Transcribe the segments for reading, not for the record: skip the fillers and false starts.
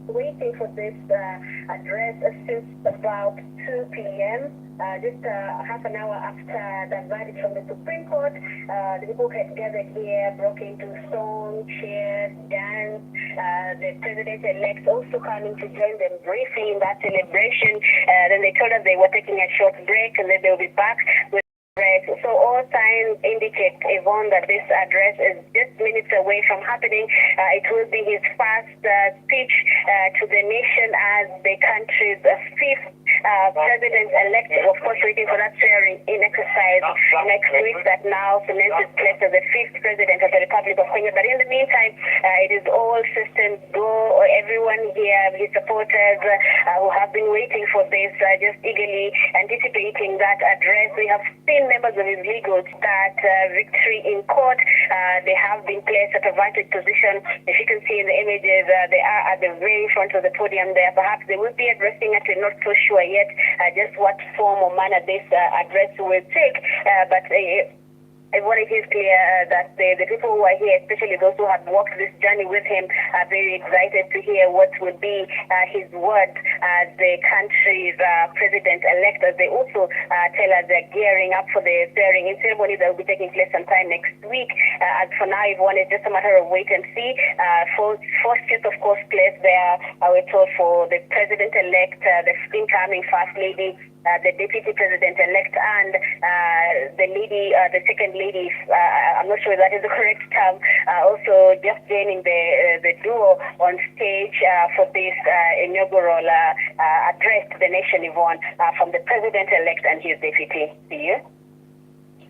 waiting for this address since about 2 p.m. Just half an hour after the verdict from the Supreme Court, the people had gathered here, broke into song, cheers, dance. The president-elect also coming to join them briefly in that celebration. Then they told us they were taking a short break and then they'll be back with. So all signs indicate, Yvonne, that this address is just minutes away from happening. It will be his first speech to the nation as the country's fifth president-elect, of course, waiting for that swearing in exercise next week that now cements his place as the fifth president of the Republic of Kenya. But in the meantime, it is all systems go. Everyone here, his supporters who have been waiting for this, just eagerly anticipating that address. We have seen members of his legal start victory in court. They have been placed at a vantage position. If you can see in the images, they are at the very front of the podium there. Perhaps they will be addressing it. We're not so sure yet just what form or manner this address will take. But what it is clear that the people who are here, especially those who have walked this journey with him, are very excited to hear what would be his words as the country's president-elect, as they also tell us they're gearing up for the swearing-in ceremony that will be taking place sometime next week. As for now, everyone is just a matter of wait and see. First seat, of course, placed there, we're told, for the president-elect, the incoming First Lady, the deputy president-elect, and the second lady, I'm not sure if that is the correct term, also just joining the duo on stage for this inaugural address to the nation, Yvonne, from the president-elect and his deputy. See you.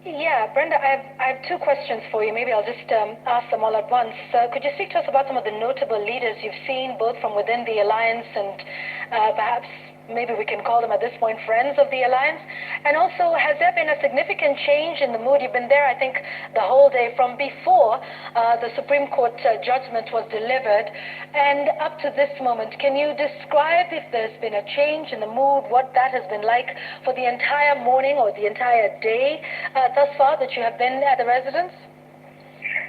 Yeah, Brenda, I have two questions for you. Maybe I'll just ask them all at once. Could you speak to us about some of the notable leaders you've seen, both from within the alliance and perhaps maybe we can call them at this point friends of the alliance? And also, has there been a significant change in the mood? You've been there, I think, the whole day from before the Supreme Court judgment was delivered and up to this moment. Can you describe if there's been a change in the mood, what that has been like for the entire morning or the entire day thus far that you have been at the residence?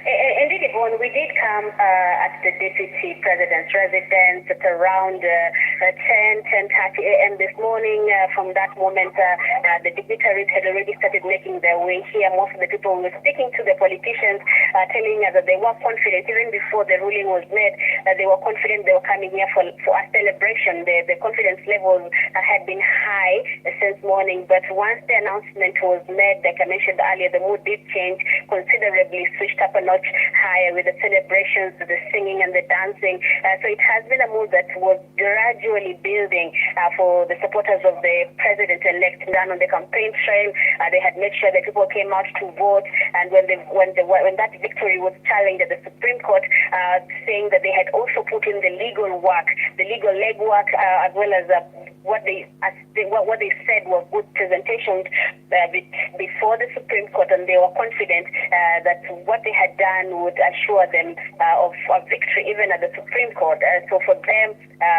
Indeed, Yvonne, we did come at the Deputy President's residence at around 10:30 a.m. this morning. From that moment, the dignitaries had already started making their way here. Most of the people were speaking to the politicians, telling us that they were confident, even before the ruling was made, that they were confident they were coming here for a celebration. The confidence levels had been high since morning, but once the announcement was made, like I mentioned earlier, the mood did change considerably, switched up a notch higher with the celebrations, the singing and the dancing. So it has been a mood that was gradually building for the supporters of the president-elect down on the campaign trail. They had made sure that people came out to vote, and when that victory was challenged at the Supreme Court, saying that they had also put in the legal work, the legal legwork, as well as what they said were good presentations before the Supreme Court, and they were confident that what they had done would assure them of a victory even at the Supreme Court. So for them,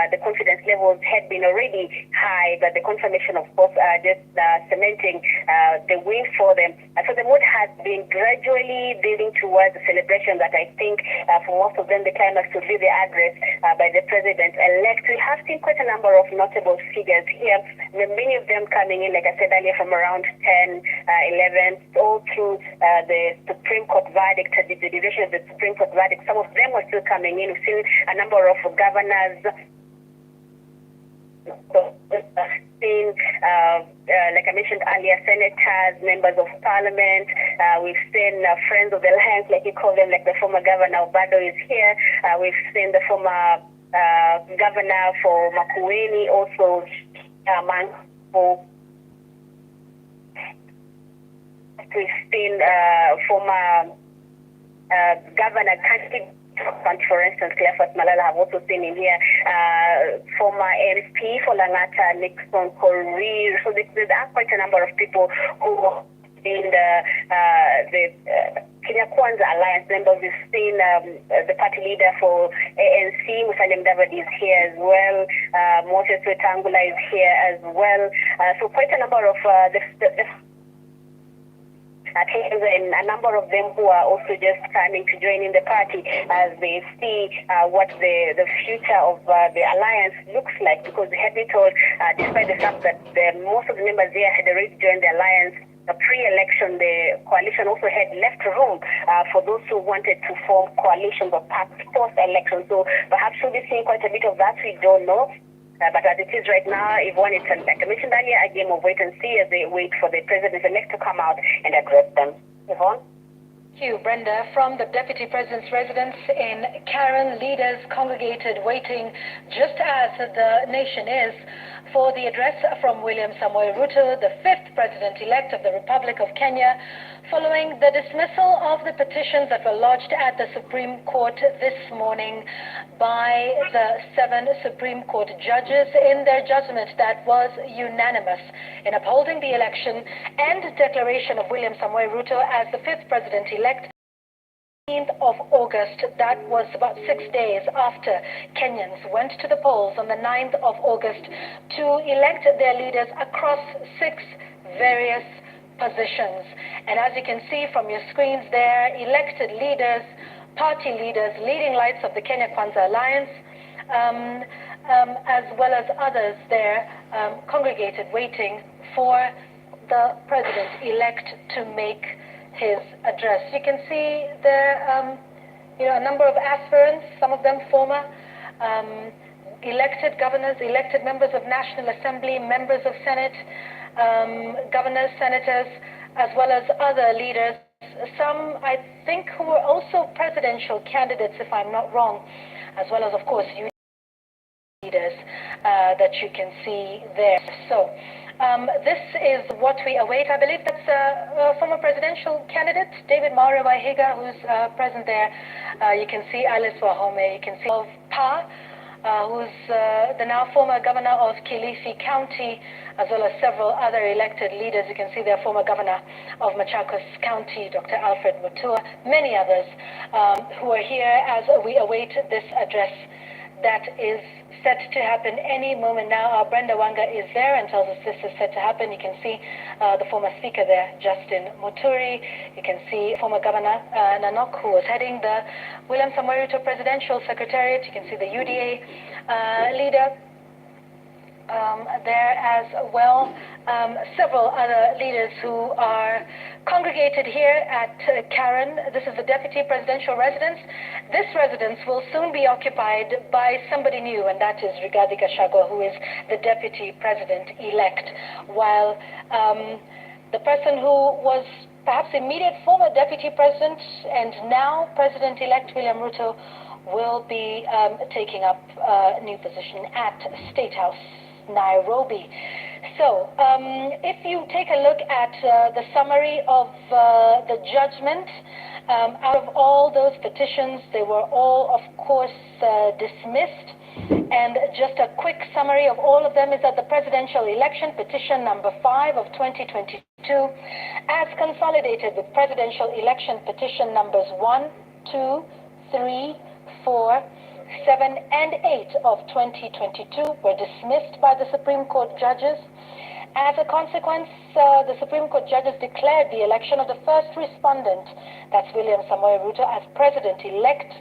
the confidence levels had been already high, but the confirmation, of course, just cementing the win for them. So the mood has been gradually building towards the celebration that I think for most of them the climax would be the address by the president-elect. We have seen quite a number of notable figures here, many of them coming in, like I said earlier, from around 10, 11, all through the Supreme Court verdict, the duration of the Supreme Court verdict. Some of them were still coming in. We've seen a number of governors, seen, like I mentioned earlier, senators, members of parliament. We've seen friends of the alliance, like you call them, like the former governor Obado is here. We've seen the former governor for Makueni, also Manko. We've seen former governor, for instance, Cleophas Malala, have also seen him here. Former MP for Langata, Nixon Korir. So there are quite a number of people who in the Kenya Kwanza Alliance members. We've seen the party leader for ANC, Musalia Mudavadi, is here as well. Moses Wetangula is here as well. So quite a number of Kenyans, and a number of them who are also just coming to join in the party as they see what the future of the alliance looks like, because they have been told, despite the fact that most of the members there had already joined the alliance pre-election, the coalition also had left room for those who wanted to form coalitions or pacts post-election. So perhaps we'll be seeing quite a bit of that. We don't know. But as it is right now, Yvonne, it's, like I mentioned earlier, a game of wait and see as they wait for the president-elect to come out and address them. Yvonne? Thank you, Brenda. From the Deputy President's residence in Karen, leaders congregated waiting, just as the nation is, for the address from William Samoei Ruto, the fifth president-elect of the Republic of Kenya, following the dismissal of the petitions that were lodged at the Supreme Court this morning by the 7 Supreme Court judges in their judgment that was unanimous in upholding the election and declaration of William Samoei Ruto as the fifth president-elect. 19th of August, that was about 6 days after Kenyans went to the polls on the 9th of August to elect their leaders across 6 various positions. And as you can see from your screens there, elected leaders, party leaders, leading lights of the Kenya Kwanza Alliance, as well as others there, congregated waiting for the president-elect to make his address. You can see there, a number of aspirants, some of them former elected governors, elected members of National Assembly, members of Senate, governors, senators, as well as other leaders. Some, I think, who were also presidential candidates, if I'm not wrong, as well as, of course, leaders that you can see there. So this is what we await. I believe that's a former presidential candidate, David Maura Wahiga, who's present there. You can see Alice Wahome. You can see of Pa, who's the now former governor of Kilifi County, as well as several other elected leaders. You can see their former governor of Machakos County, Dr. Alfred Mutua, many others who are here as we await this address that is set to happen any moment now. Our Brenda Wanga is there and tells us this is set to happen. You can see the former speaker there, Justin Muturi. You can see former Governor Nanok, who was heading the William Samoei Ruto Presidential Secretariat. You can see the UDA leader there as well. Several other leaders who are congregated here at Karen. This is the Deputy Presidential Residence. This residence will soon be occupied by somebody new, and that is Rigathi Gachagua, who is the Deputy President-elect, while the person who was perhaps immediate former Deputy President and now President-elect William Ruto will be taking up a new position at State House, Nairobi. So, if you take a look at the summary of the judgment, out of all those petitions, they were all, of course, dismissed. And just a quick summary of all of them is that the presidential election petition number 5 of 2022, as consolidated with presidential election petition numbers 1, 2, 3, 4, 7, and 8 of 2022 were dismissed by the Supreme Court judges. As a consequence, the Supreme Court judges declared the election of the first respondent, that's William Samoei Ruto, as president-elect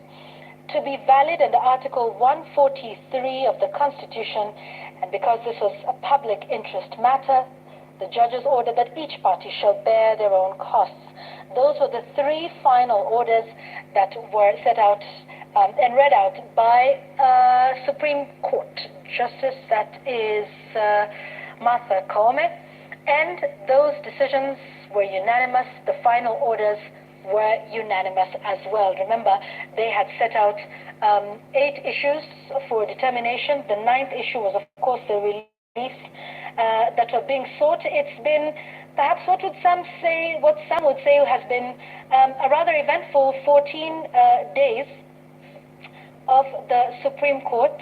to be valid under Article 143 of the Constitution. And because this was a public interest matter, the judges ordered that each party shall bear their own costs. Those were the 3 final orders that were set out and read out by Supreme Court Justice, that is Martha Koome, and those decisions were unanimous. The final orders were unanimous as well. Remember, they had set out 8 issues for determination. The 9th issue was, of course, the relief that were being sought. It's been perhaps what some would say has been a rather eventful 14 days of the Supreme Court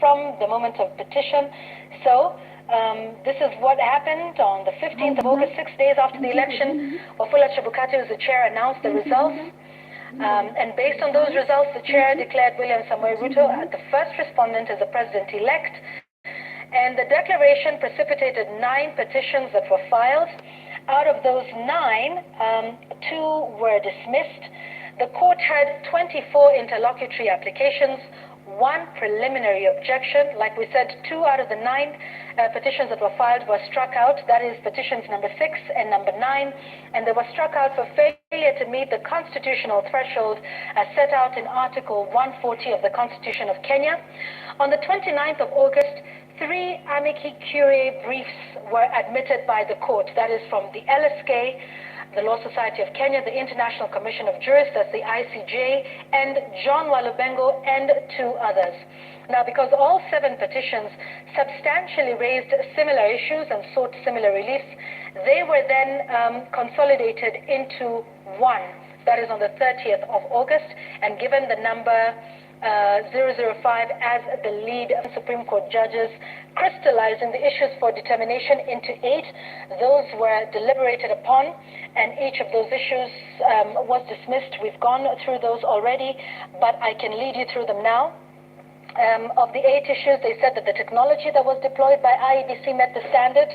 from the moment of petition. So this is what happened on the 15th of August, 6 days after the election. Wafula Chebukati, who's the chair, announced the results. And based on those results, the chair declared William Samoei Ruto the first respondent as the president-elect. And the declaration precipitated 9 petitions that were filed. Out of those 9, 2 were dismissed. The court heard 24 interlocutory applications, 1 preliminary objection. Like we said, 2 out of the 9 petitions that were filed were struck out. That is petitions number 6 and number 9. And they were struck out for failure to meet the constitutional threshold as set out in Article 140 of the Constitution of Kenya. On the 29th of August, 3 amici curiae briefs were admitted by the court. That is from the LSK, the Law Society of Kenya, the International Commission of Jurists, that's the ICJ, and John Walubengo, and 2 others. Now, because all 7 petitions substantially raised similar issues and sought similar reliefs, they were then consolidated into 1. That is on the 30th of August, and given the number 005 as the lead Supreme Court judges, crystallizing the issues for determination into 8. Those were deliberated upon, and each of those issues was dismissed. We've gone through those already, but I can lead you through them now. Of the 8 issues, they said that the technology that was deployed by IEBC met the standard.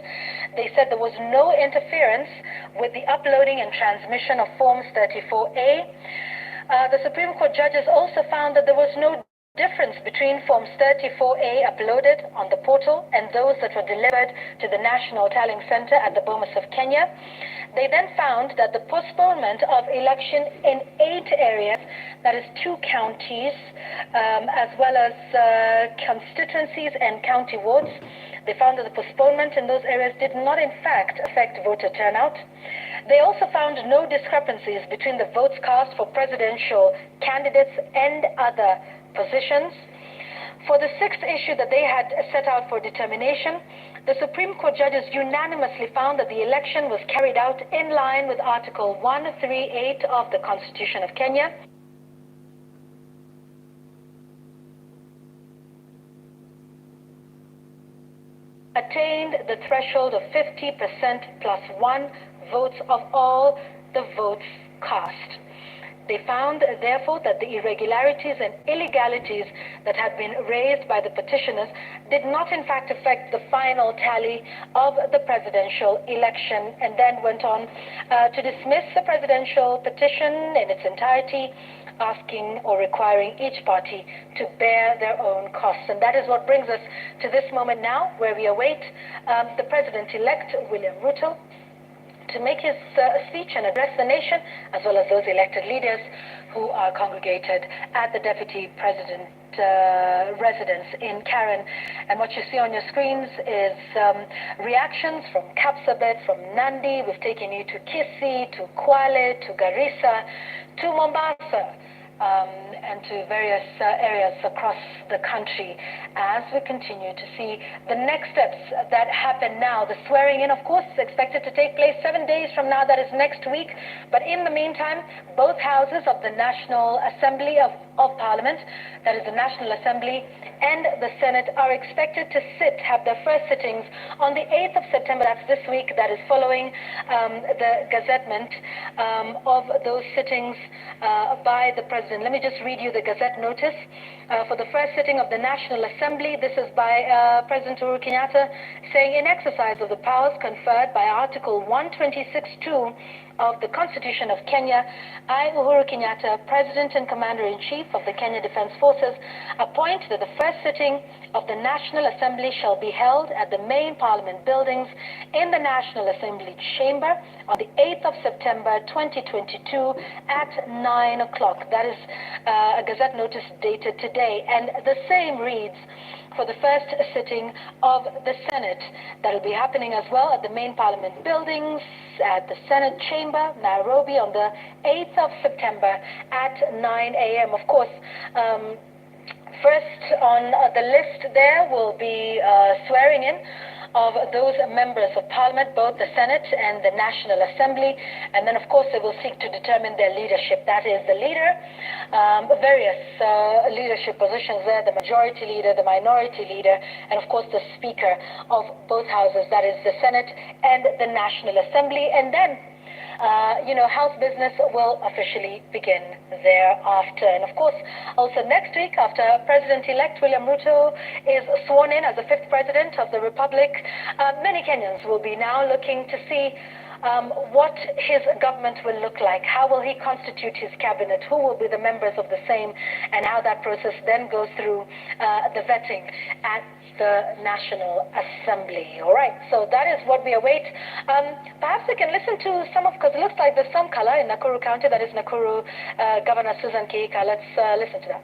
They said there was no interference with the uploading and transmission of Forms 34A. The Supreme Court judges also found that there was no difference between Forms 34A uploaded on the portal and those that were delivered to the National Tallying Center at the Bomas of Kenya. They then found that the postponement of election in 8 areas, that is 2 counties, as well as constituencies and county wards, they found that the postponement in those areas did not in fact affect voter turnout. They also found no discrepancies between the votes cast for presidential candidates and other positions. For the 6th issue that they had set out for determination, the Supreme Court judges unanimously found that the election was carried out in line with Article 138 of the Constitution of Kenya. Attained the threshold of 50% plus 1 votes of all the votes cast. They found, therefore, that the irregularities and illegalities that had been raised by the petitioners did not, in fact, affect the final tally of the presidential election, and then went on to dismiss the presidential petition in its entirety, asking or requiring each party to bear their own costs. And that is what brings us to this moment now, where we await the president-elect, William Ruto, to make his speech and address the nation, as well as those elected leaders who are congregated at the Deputy President residence in Karen. And what you see on your screens is reactions from Kapsabet, from Nandi. We've taken you to Kisii, to Kwale, to Garissa, to Mombasa, and to various areas across the country as we continue to see the next steps that happen now. The swearing in, of course, is expected to take place 7 days from now. That is next week. But in the meantime, both houses of the National Assembly of Parliament, that is the National Assembly and the Senate, are expected to have their first sittings on the 8th of September. That's this week. That is following the gazettement of those sittings by the President. Let me just read you the Gazette notice. For the first sitting of the National Assembly, this is by President Uhuru Kenyatta, saying, in exercise of the powers conferred by Article 126(2) of the Constitution of Kenya, I, Uhuru Kenyatta, President and Commander-in-Chief of the Kenya Defence Forces, appoint that the first sitting of the National Assembly shall be held at the main Parliament buildings in the National Assembly chamber on the 8th of September 2022 at 9 o'clock. That is a Gazette notice dated today. And the same reads for the first sitting of the Senate. That will be happening as well at the main Parliament buildings at the Senate chamber, Nairobi, on the 8th of September at 9 a.m. Of course, first on the list there will be swearing in of those members of Parliament, both the Senate and the National Assembly, and then of course they will seek to determine their leadership. That is the leader, various leadership positions there, the majority leader, the minority leader, and of course the Speaker of both houses, that is the Senate and the National Assembly, and then House business will officially begin thereafter. And of course, also next week, after President-elect William Ruto is sworn in as the 5th President of the Republic, many Kenyans will be now looking to see what his government will look like, how will he constitute his cabinet, who will be the members of the same, and how that process then goes through the vetting at the National Assembly. All right, so that is what we await. Perhaps we can listen to some of, because it looks like there's some color in Nakuru County, that is Nakuru Governor Susan Kihika. Let's listen to that.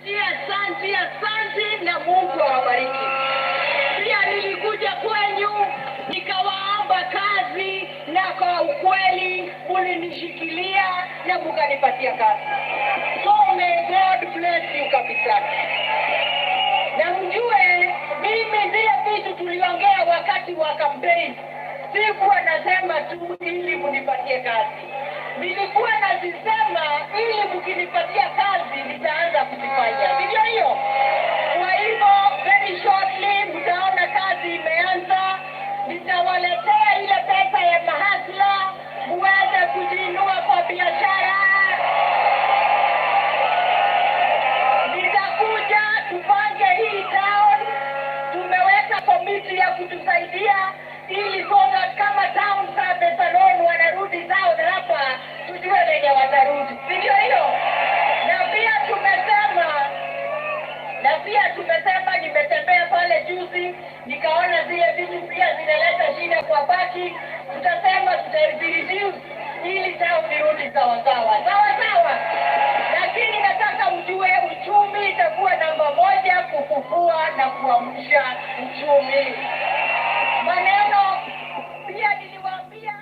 Asante na Mungu awabariki. Pia nilikuja kwenyu nikawaomba kazi na kwa ukweli mlinishikilia na mkanipatia kazi. So may God bless you kabisa. Na mjue mimi zile vitu tuliongea wakati wa kampeni sikuwa nasema tu ili mnipatie kazi. Nilikuwa nazisema ili mkinipatia kazi nitaanza kuzifanya. Ndio hiyo. Kwa hivyo very shortly mtaona kazi imeanza. Nitawaletea ile pesa ya mahasla muweze kujiinua kwa biashara. Nitakuja tupange hii town. Tumeweka komiti ya kutusaidia ili kwamba kama town service alone wanarudi town hapa tujue wenye watarudi. Ndio hiyo. Na pia tumesema nimetembea pale juzi nikaona zile vitu pia zinaleta shida kwa baki. Tutasema tutareduce ili town irudi sawa sawa. Lakini nataka mjue uchumi itakuwa namba moja, kufufua na kuamsha uchumi. Maneno pia niliwaambia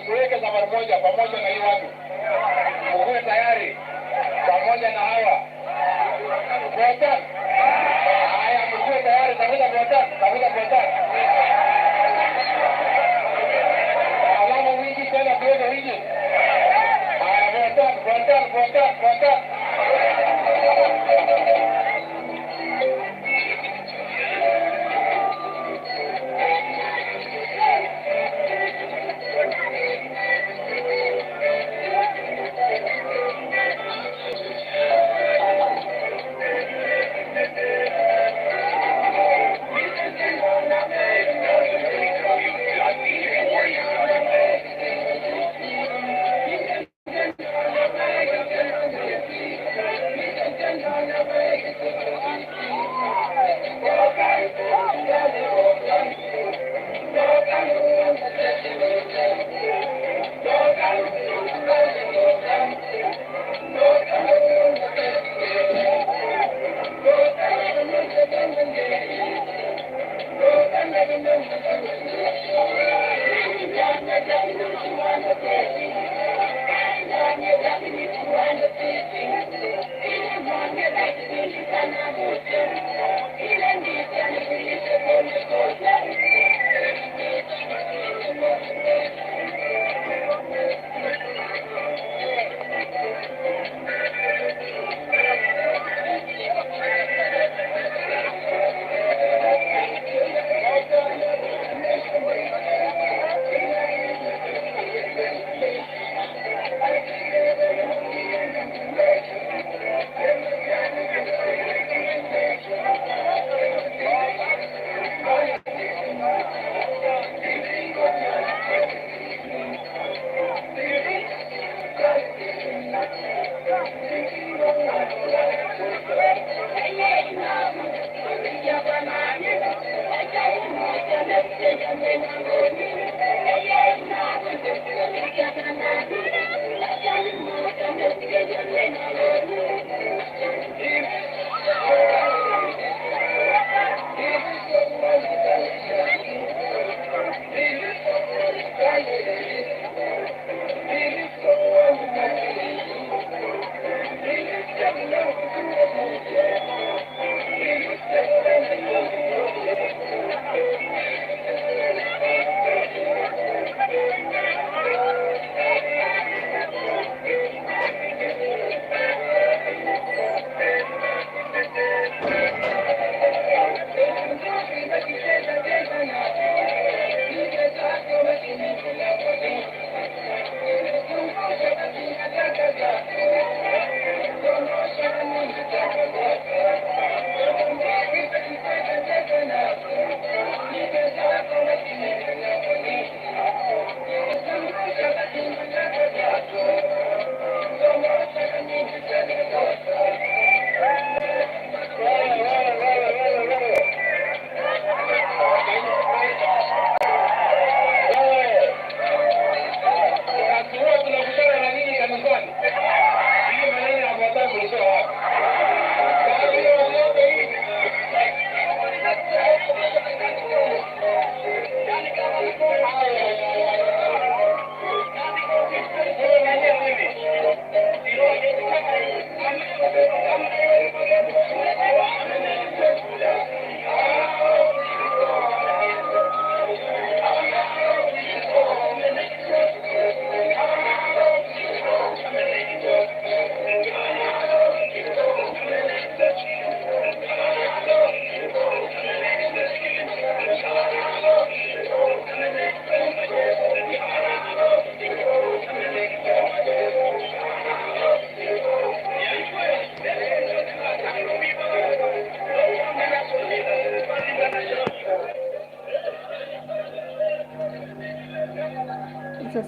tuweke safari moja pamoja na hii watu. Uwe tayari pamoja na hawa. Votan. Haya, mkuwe tayari, tafuta votan. Alama wingi tena tuweke wingi. Haya, votan.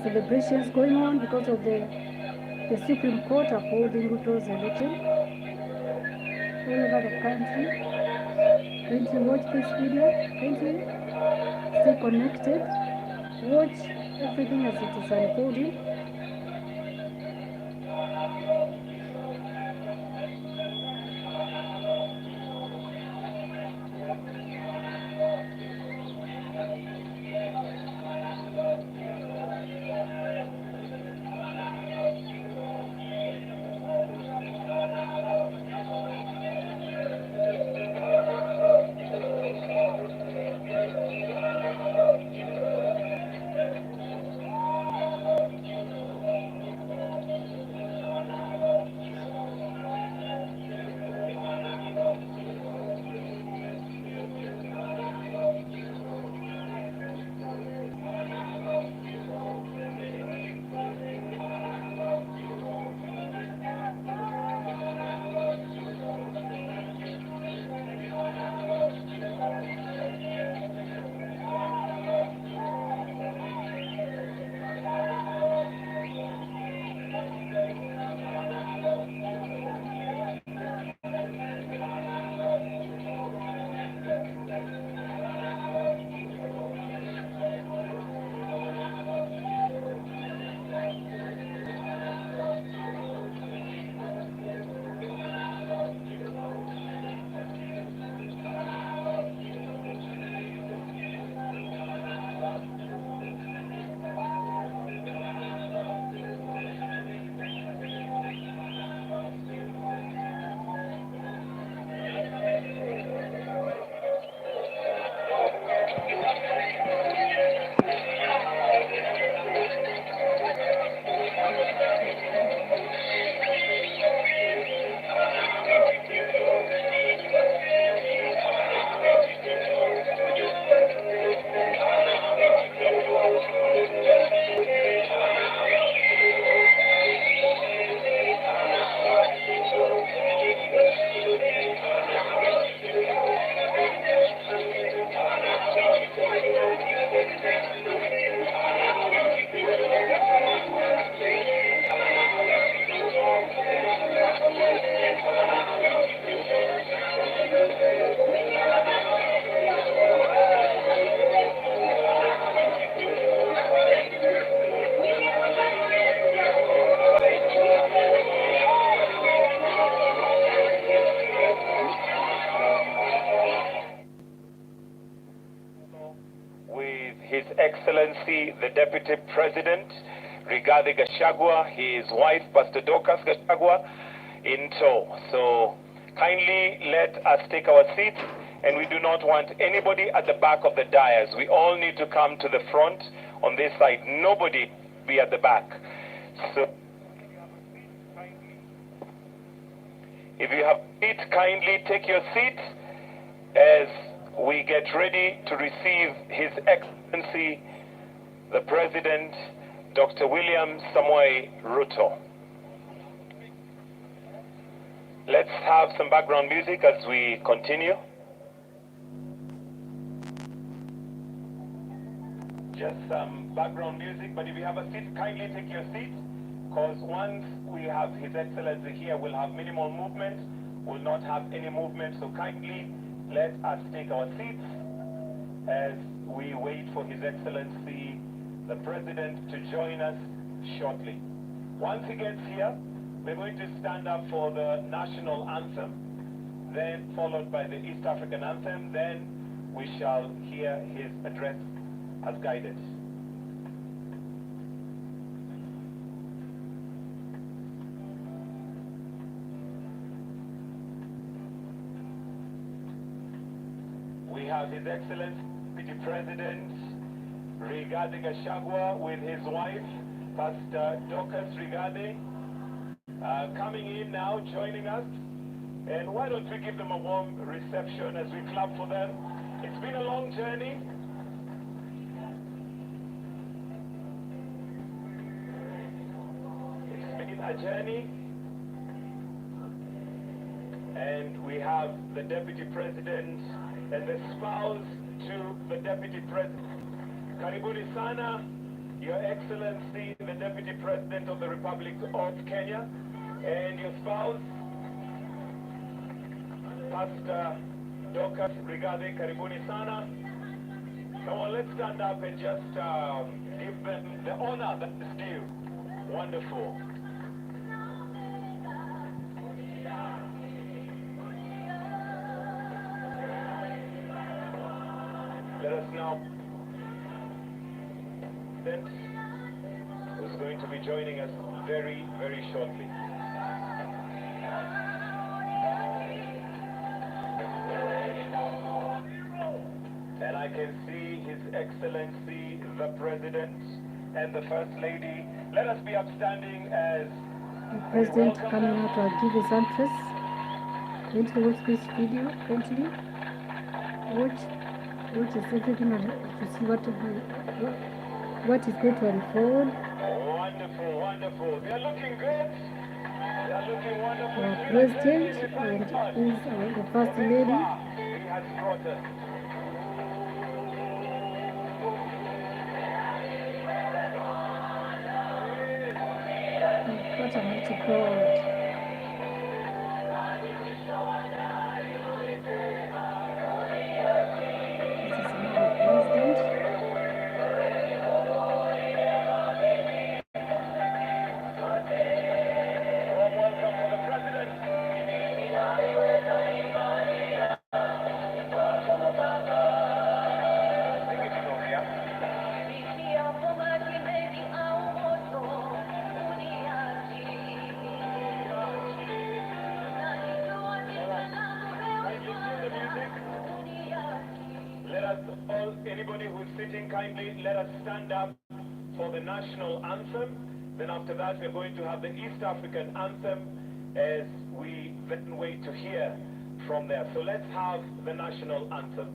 celebrations going on because of the Supreme Court upholding Rutos election all over the country. Kindly watch this video. Kindly stay connected. Watch everything as it is unfolding. With His Excellency the Deputy President Rigathi Gachagua, his wife Pastor Dorcas Gachagua in tow. So kindly let us take our seats, and we do not want anybody at the back of the dais. We all need to come to the front on this side. Nobody be at the back. So if you have a seat, kindly take your seat as we get ready to receive His Excellency, the President, Dr. William Samoei Ruto. Let's have some background music as we continue. Just some background music, but if you have a seat, kindly take your seat, because once we have His Excellency here, we'll have minimal movement, we'll not have any movement, so kindly let us take our seats as we wait for His Excellency, the President, to join us shortly. Once he gets here, we're going to stand up for the national anthem, then followed by the East African anthem, then we shall hear his address as guided. We have His Excellency, Deputy President Rigathi Gachagua with his wife, Pastor Dorcas Rigathi, coming in now, joining us. And why don't we give them a warm reception as we clap for them? It's been a long journey. It's been a journey. And we have the Deputy President and the spouse to the Deputy President. Karibuni sana Your Excellency, the Deputy President of the Republic of Kenya, and your spouse, Pastor Dorcas Brigade Karibuni Sana. Come on, let's stand up and just give them the honor that is due. Wonderful. Let us now present who's going to be joining us very, very shortly. And I can see His Excellency, the President and the First Lady. Let us be upstanding as The President coming out to give his address. Kindly watch this video. Kindly watch is everything to see what is going to unfold. Wonderful, wonderful. They are looking good. They are looking wonderful. Our President and is the First Lady. He has brought us. What a mighty God. This is our President. Warm welcome for the President. Sing it slowly, yeah? Let us all, anybody who is sitting, kindly let us stand up for the national anthem. Then after that, we're going to have the East African anthem as we then wait to hear from there. So let's have the national anthem.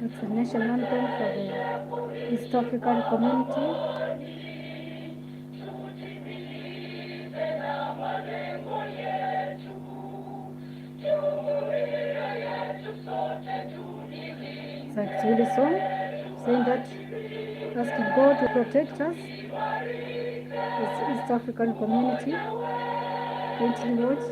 It's a national anthem for the East African community. It's a really song saying that asking God to protect us, this East African community. Kindly watch.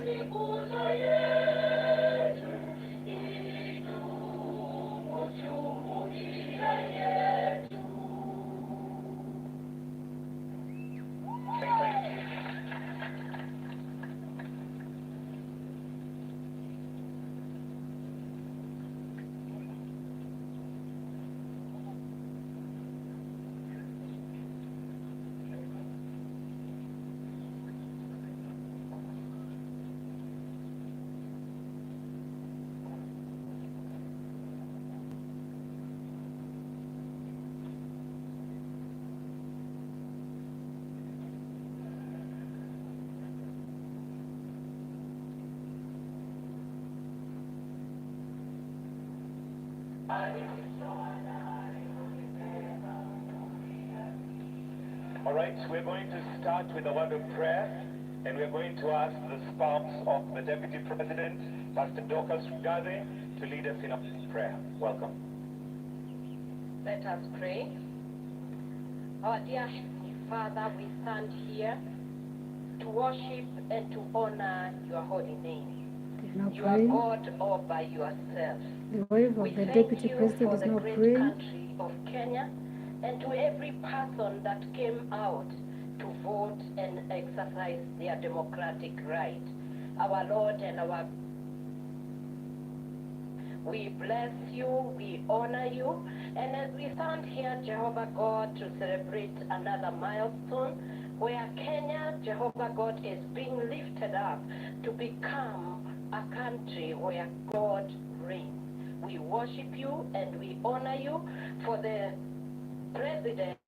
All right, we're going to start with a word of prayer, and we're going to ask the spouse of the Deputy President, Pastor Dorcas Brigade, to lead us in a prayer. Welcome. Let us pray. Our dear Heavenly Father, we stand here to worship and to honor your holy name. Now You are praying. God all by yourself. The wife We of the thank Deputy you President for is the now great praying. country of Kenya, and to every person that came out to vote and exercise their democratic right. Our Lord and our we bless you, we honor you, and as we stand here, Jehovah God, to celebrate another milestone, where Kenya, Jehovah God, is being lifted up to become a country where God reigns. We worship you and we honor you for the president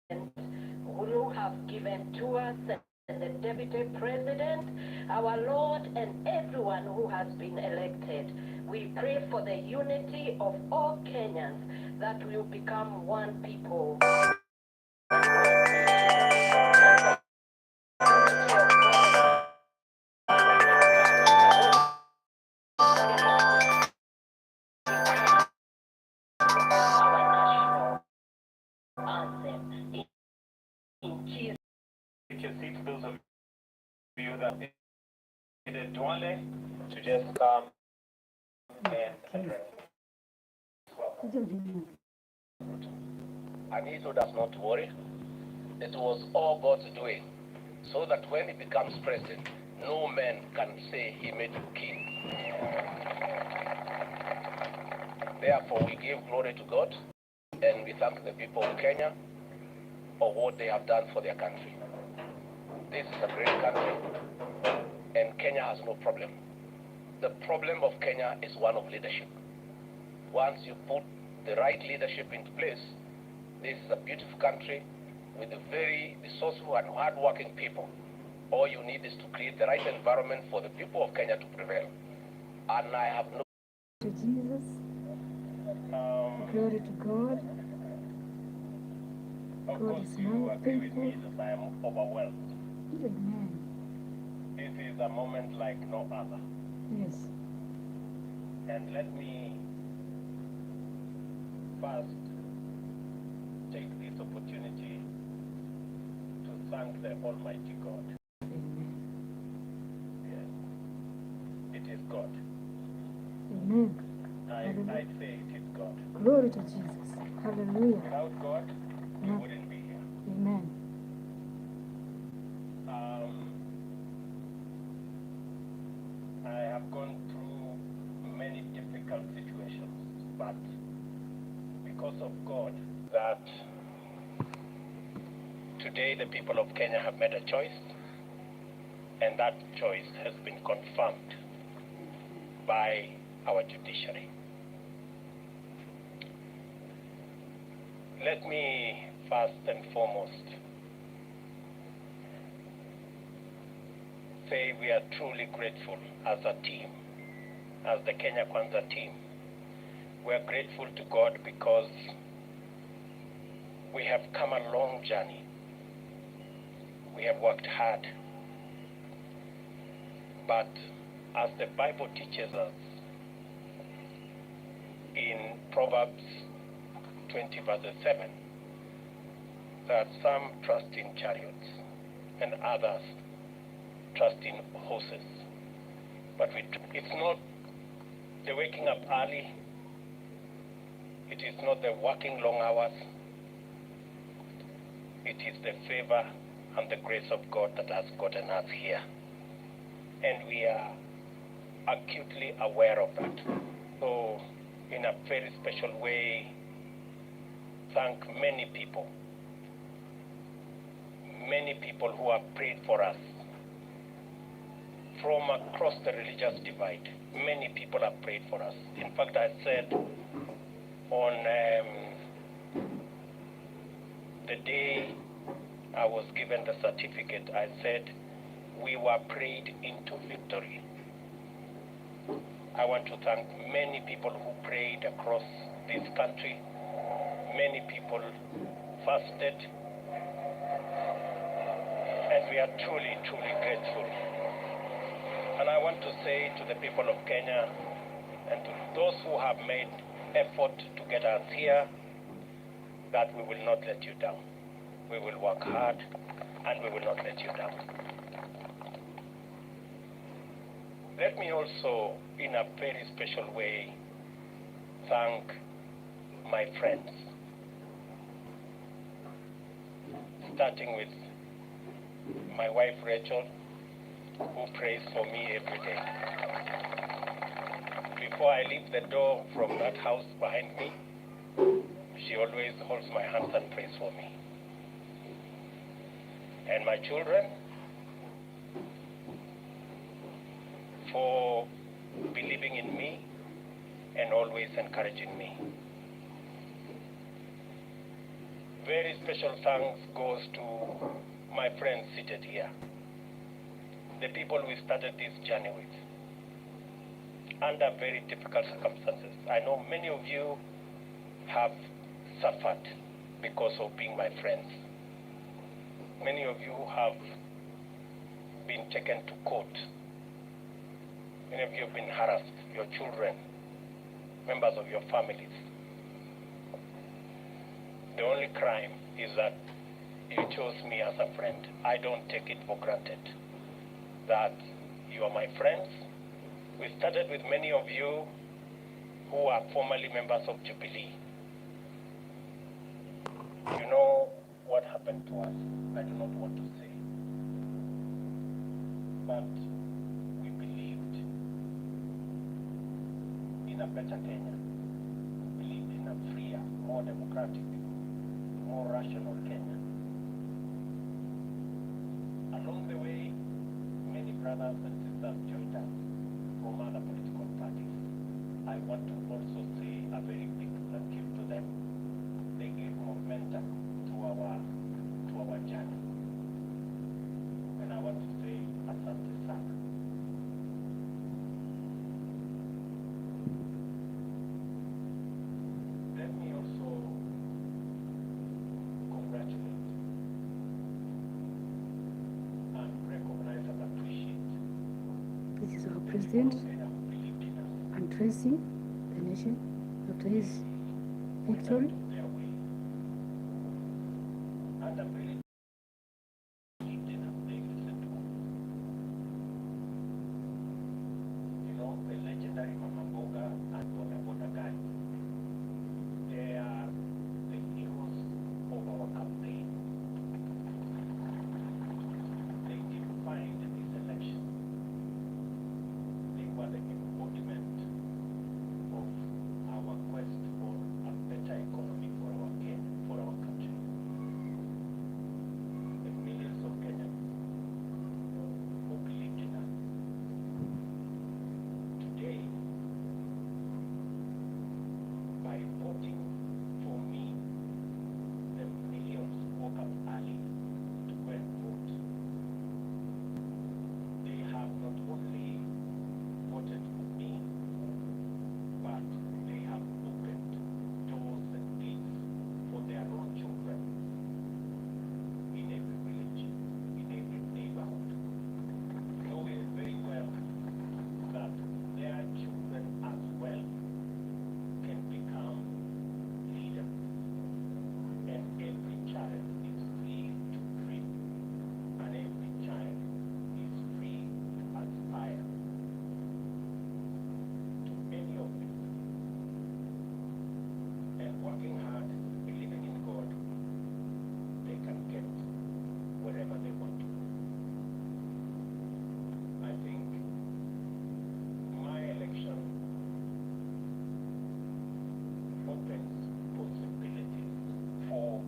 who have given to us and the deputy president, our Lord, and everyone who has been elected. We pray for the unity of all Kenyans, that we will become one people. Take your seats, those of you that needed Duale to just come and address. And he told us not to worry. It was all God's doing, so that when he becomes president, no man can say he made you king. Therefore, we give glory to God, and we thank the people of Kenya for what they have done for their country. This is a great country, and Kenya has no problem. The problem of Kenya is one of leadership. Once you put the right leadership into place, this is a beautiful country with a very resourceful and hard-working people. All you need is to create the right environment for the people of Kenya to prevail. And I have no... To Jesus. Glory to God. Of God course, is you now agree with me faithful. that I am overwhelmed. Amen. This is a moment like no other. Yes. And let me first take this opportunity to thank the Almighty God. Amen. Yes, it is God. Amen. I say it is God. Glory to Jesus. Hallelujah. Without God, we Amen. wouldn't be here. Amen. I have gone through many difficult situations, but because of God, that today the people of Kenya have made a choice, and that choice has been confirmed by our judiciary. Let me first and foremost say we are truly grateful as a team, as the Kenya Kwanza team. We are grateful to God because we have come a long journey. We have worked hard. But as the Bible teaches us in Proverbs 20 verse 7, that some trust in chariots and others trust in horses. But it's not the waking up early, it is not the working long hours, it is the favor and the grace of God that has gotten us here. And we are acutely aware of that. So, in a very special way, thank many people who have prayed for us from across the religious divide. Many people have prayed for us. In fact, I said on the day I was given the certificate, I said we were prayed into victory. I want to thank many people who prayed across this country. Many people fasted, and we are truly, truly grateful. And I want to say to the people of Kenya and to those who have made effort to get us here, that we will not let you down. We will work hard and we will not let you down. Let me also, in a very special way, thank my friends, starting with my wife Rachel, who prays for me every day. Before I leave the door from that house behind me, she always holds my hands and prays for me. and my children for believing in me and always encouraging me. Very special thanks goes to my friends seated here, the people we started this journey with, under very difficult circumstances. I know many of you have suffered because of being my friends. Many of you have been taken to court. Many of you have been harassed, your children, members of your families. The only crime is that you chose me as a friend. I don't take it for granted that you are my friends. We started with many of you who are formerly members of Jubilee. You know what happened to us. I do not want to say. But we believed in a better Kenya. We believed in a freer, more democratic, more rational Kenya. Along the way, many brothers and sisters joined us from other political parties. I want to also say a very big thank you to them. They gave momentum to our journey. And I want to say asante sana. Let me also congratulate and recognize and appreciate This is our president, Kenya who believed in us. addressing the nation after his victory. Their way. And I'm really believed in us. They listened to us. You know, the legendary Mama Boga and Boga Boga guys. They are the heroes of our campaign. They defined this election. They were the embodiment of our quest for a better economy for our Kenya, for our country. The millions of Kenyans who believed in us. Today, by voting for me, the millions woke up early to go and vote. They have not only voted for me, but they have opened doors and gates for their own children in every village, in every neighborhood, knowing very well that their children as well can become leaders. And every child is free to dream, and every child is free to aspire to any of it. And working hard, believing in God, they can get wherever they want to go. I think my election opens possibilities for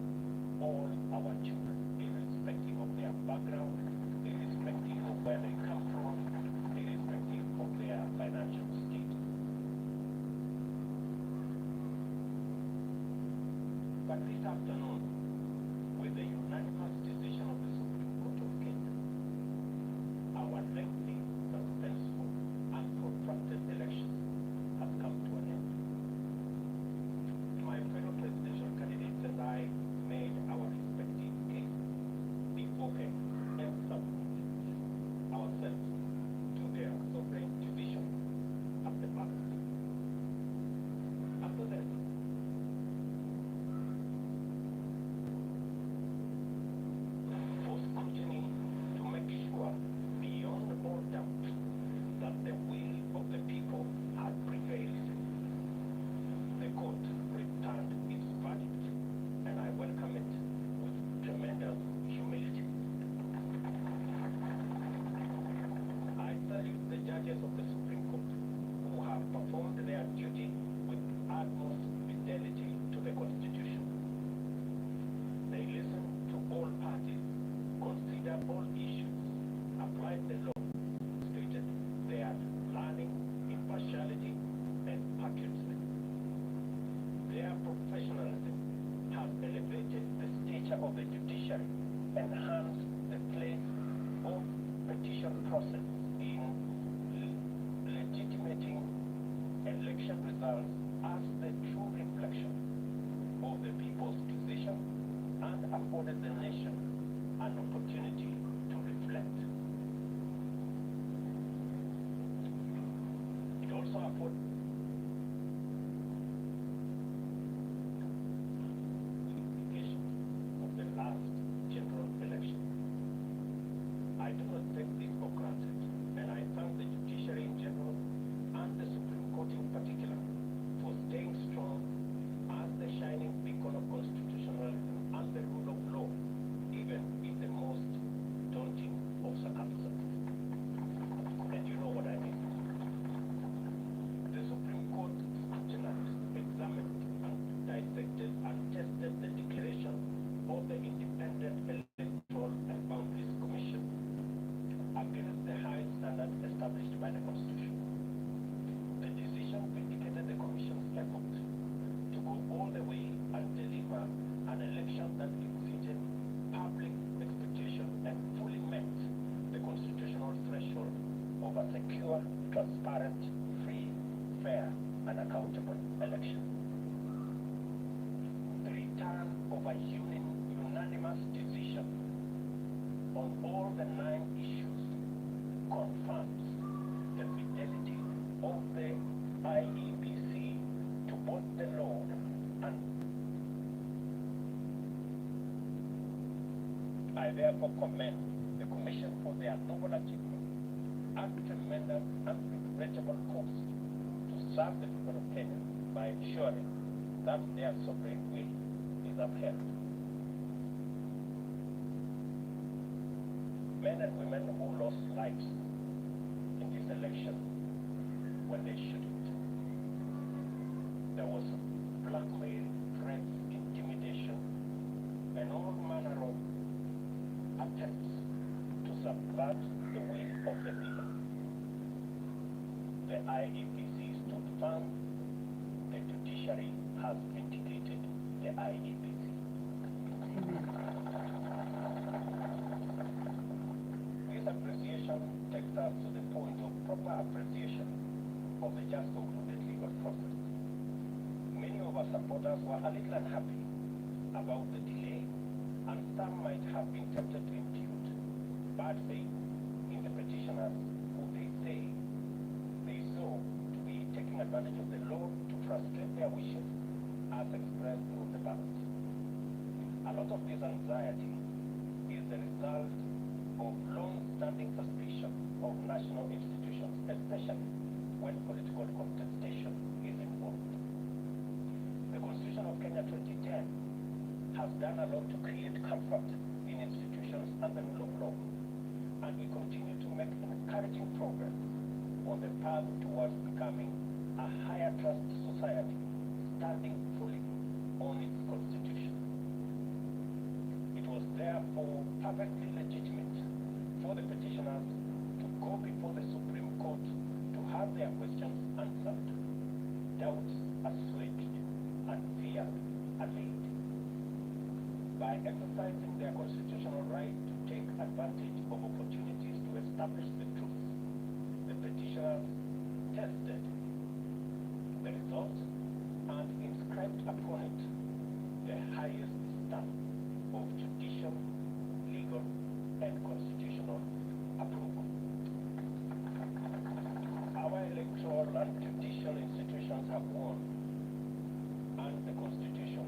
all our children, irrespective of their background, irrespective of where they come from, irrespective of their financial state. But this afternoon, with the unanimous decision of the Supreme Court of Kenya, our lengthy, suspenseful, and protracted elections have come to an end. My fellow presidential candidates and I made our respective case be open and submitted ourselves to their sovereign division of the ballot. After that, their all issues, applied the law, stated they had learning, impartiality, and patriotism. Their professionalism has elevated the stature of the judiciary, enhanced the place of petition process in legitimating election results as the true reflection of the people's decision, and afforded the nation an opportunity to reflect. It also afforded of the last general election. I do not take this for granted, and I thank the judiciary in general and the Supreme Court in particular for staying strong as the shining beacon of constitutionalism and the rule of law, even in the most daunting of circumstances. And you know what I mean. The Supreme Court scrutinized, examined, and dissected and tested the declaration of the Independent Electoral and Boundaries Commission against the high standards established by the Constitution. The decision vindicated the Commission's effort to go all the way and deliver an election that exceeded public expectation and fully met the constitutional threshold of a secure, transparent, free, fair, and accountable election. The return of a unanimous decision on all the 9 issues confirms the fidelity of the IEBC to both the law and I therefore commend the Commission for their noble achievement and tremendous and regrettable course to serve the people of Kenya by ensuring that their sovereign will is upheld. Men and women who lost lives in this election when they shouldn't. There was blackmail, threats, intimidation, and all manner of attempts to subvert the will of the people. The IEBC stood firm. The judiciary has vindicated the IEBC. This appreciation takes us to the point of proper appreciation of the just concluded legal process. Many of our supporters were a little unhappy about the delay, and some might have been tempted to impute bad faith in the petitioners who they say they saw to be taking advantage of the law to frustrate their wishes as expressed through the ballot. A lot of this anxiety is the result of long-standing suspicion of national institutions, especially when political contestation is involved. The Constitution of Kenya 2010 has done a lot to create comfort in institutions and the rule of law, and we continue to make encouraging progress on the path towards becoming a higher trust society, standing fully on its constitution. It was therefore perfectly legitimate for the petitioners to go before the Supreme Court to have their questions answered, doubts assuaged, and fear allayed. By exercising their constitutional right to take advantage of opportunities to establish the truth, the petitioners tested the result and inscribed upon it the highest stamp of judicial, legal, and constitutional approval. Our electoral and judicial institutions have won, and the Constitution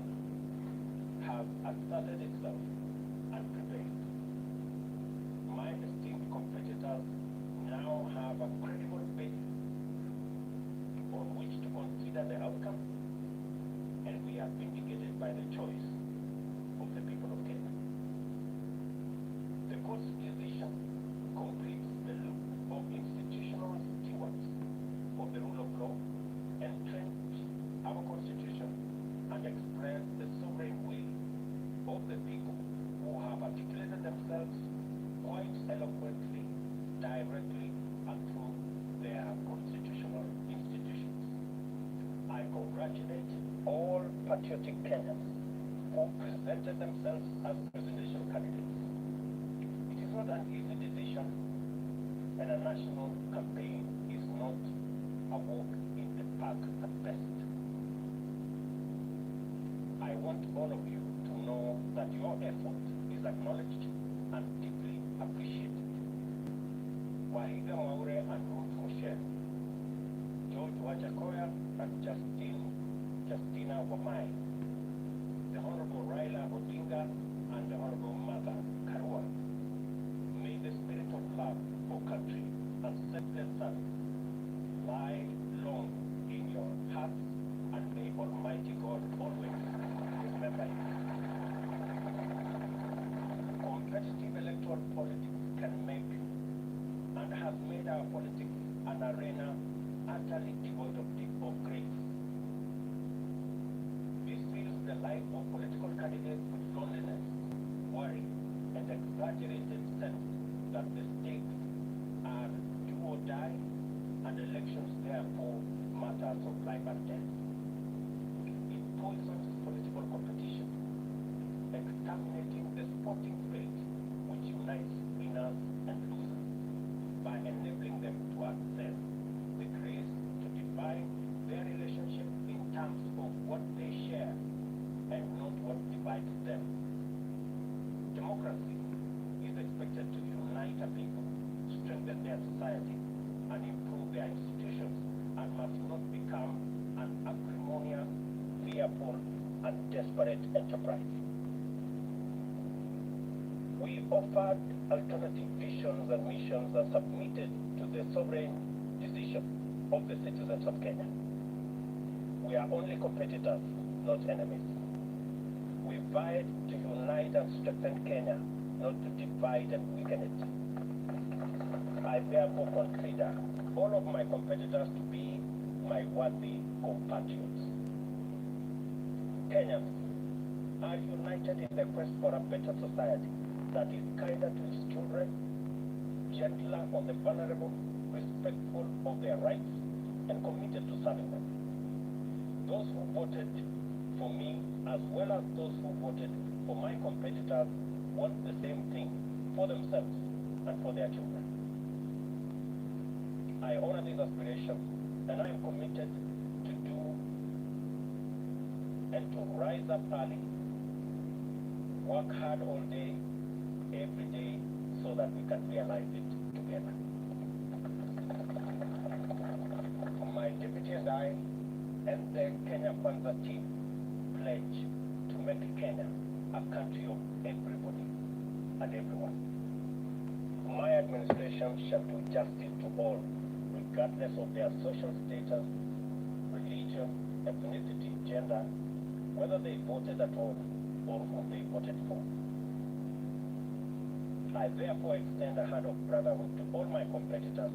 has asserted itself and prevailed. My esteemed competitors now have a credible basis on which to consider the outcome, and we are vindicated by the choice of the people of Kenya. The court's decision completes the loop of institutional stewards of the rule of law, entrench our Constitution, and express the sovereign will of the people who have articulated themselves eloquently, directly, and through their constitutional institutions. I congratulate all patriotic Kenyans who presented themselves as presidential candidates. It is not an easy decision, and a national campaign is not a walk in the park at best. I want all of you to know that your effort is acknowledged and deeply appreciated. Wahiga Mwaure and Ruth Rochelle, George Wajakoya and Justina Wamai, the Honorable Raila Odinga and the Honorable Martha Karua. May the spirit of love for country and selfless service lie long in your hearts, and may Almighty God always remember you. Competitive electoral politics can make and has made our politics an arena utterly devoid of grace. This fills the life of political candidates with loneliness, worry, and exaggerated sense that the stakes are do or die, and elections therefore matters of life and death. It poisons political competition, exterminating the sporting spirit which unites winners and losers by enabling them to access the grace to define their relationship in terms of what they share and not what divides them. Democracy is expected to unite a people, strengthen their society, and improve their institutions, and must not become an acrimonious, fearful, and desperate enterprise. We offered alternative visions and missions and submitted to the sovereign decision of the citizens of Kenya. We are only competitors, not enemies. We vied to unite and strengthen Kenya, not to divide and weaken it. I therefore consider all of my competitors to be my worthy compatriots. Kenyans are united in the quest for a better society that is kinder to its children, gentler on the vulnerable, respectful of their rights, and committed to serving them. Those who voted for me, as well as those who voted for my competitors, want the same thing for themselves and for their children. I honor these aspirations, and I am committed to do and to rise up early, work hard all day, every day, so that we can realize it together. My deputy and I and the Kenya Kwanza team pledge to make Kenya a country of everybody and everyone. My administration shall do justice to all, regardless of their social status, religion, ethnicity, gender, whether they voted at all or whom they voted for. I therefore extend a hand of brotherhood to all my competitors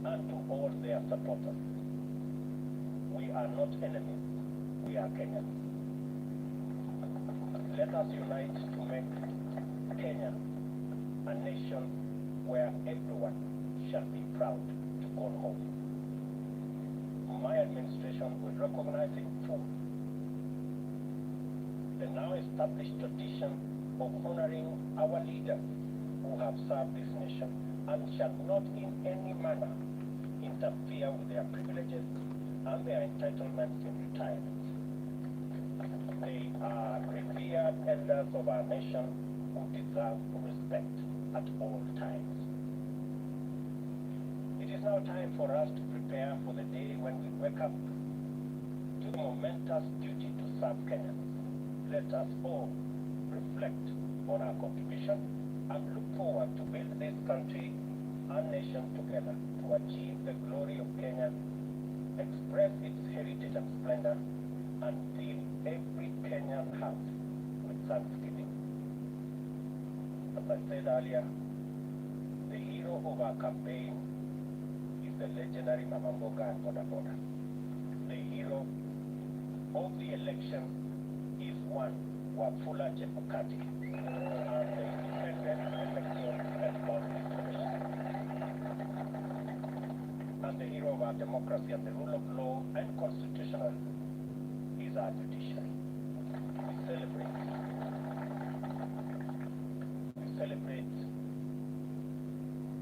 and to all their supporters. We are not enemies, we are Kenyans. Let us unite to make Kenya a nation where everyone shall be proud to call home. My administration will recognize in full the now established tradition of honoring our leaders who have served this nation and shall not in any manner interfere with their privileges and their entitlements in retirement. They are revered elders of our nation who deserve respect at all times. It is now time for us to prepare for the day when we wake up to the momentous duty to serve Kenyans. Let us all reflect on our contribution and look forward to build this country and nation together to achieve the glory of Kenya, express its heritage and splendor, and fill every Kenyan heart with thanksgiving. As I said earlier, the hero of our campaign is the legendary Mama Mboga and Boda Boda. The hero of the election is one Wafula Chebukati, and the independent electoral and and the hero of our democracy and the rule of law and constitutionalism is our judiciary. We celebrate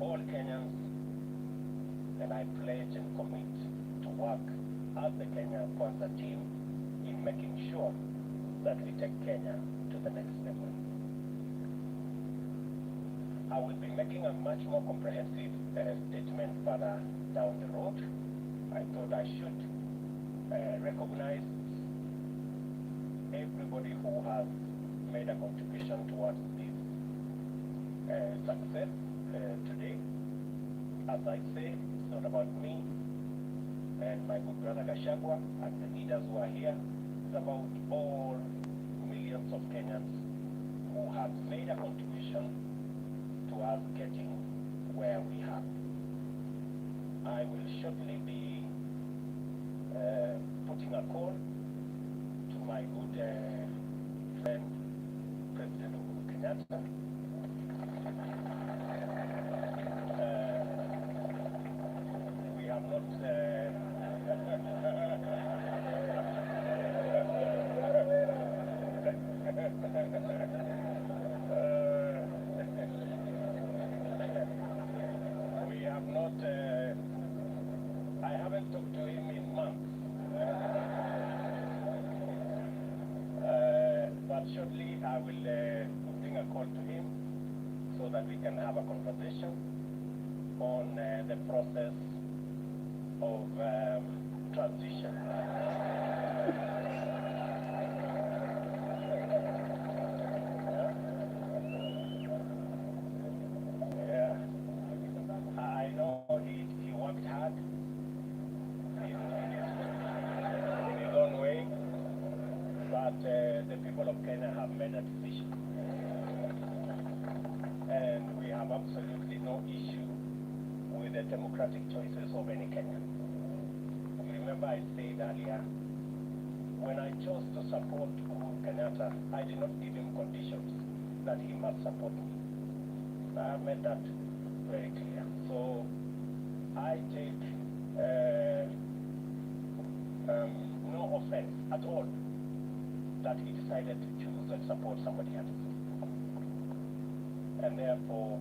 all Kenyans, and I pledge and commit to work as the Kenya Kwanza team in making sure that we take Kenya to the next level. I will be making a much more comprehensive statement further down the road. I thought I should recognize everybody who has made a contribution towards this success today. As I say, it's not about me and my good brother Gashagwa and the leaders who are here. It's about all millions of Kenyans who have made a contribution to us getting where we are. I will shortly be putting a call to my good friend, President Uhuru Kenyatta. We have not we have not I haven't talked to him in months. But shortly I will bring a call to him so that we can have a conversation on the process of transition. Yeah. I know he worked hard in his own way, but the people of Kenya have made a decision. And we have absolutely no issue with the democratic choices of any Kenyan. You remember I said earlier, when I chose to support Uhuru Kenyatta, I did not give him conditions that he must support me. I have made that very clear. So I take no offense at all that he decided to choose and support somebody else. And therefore,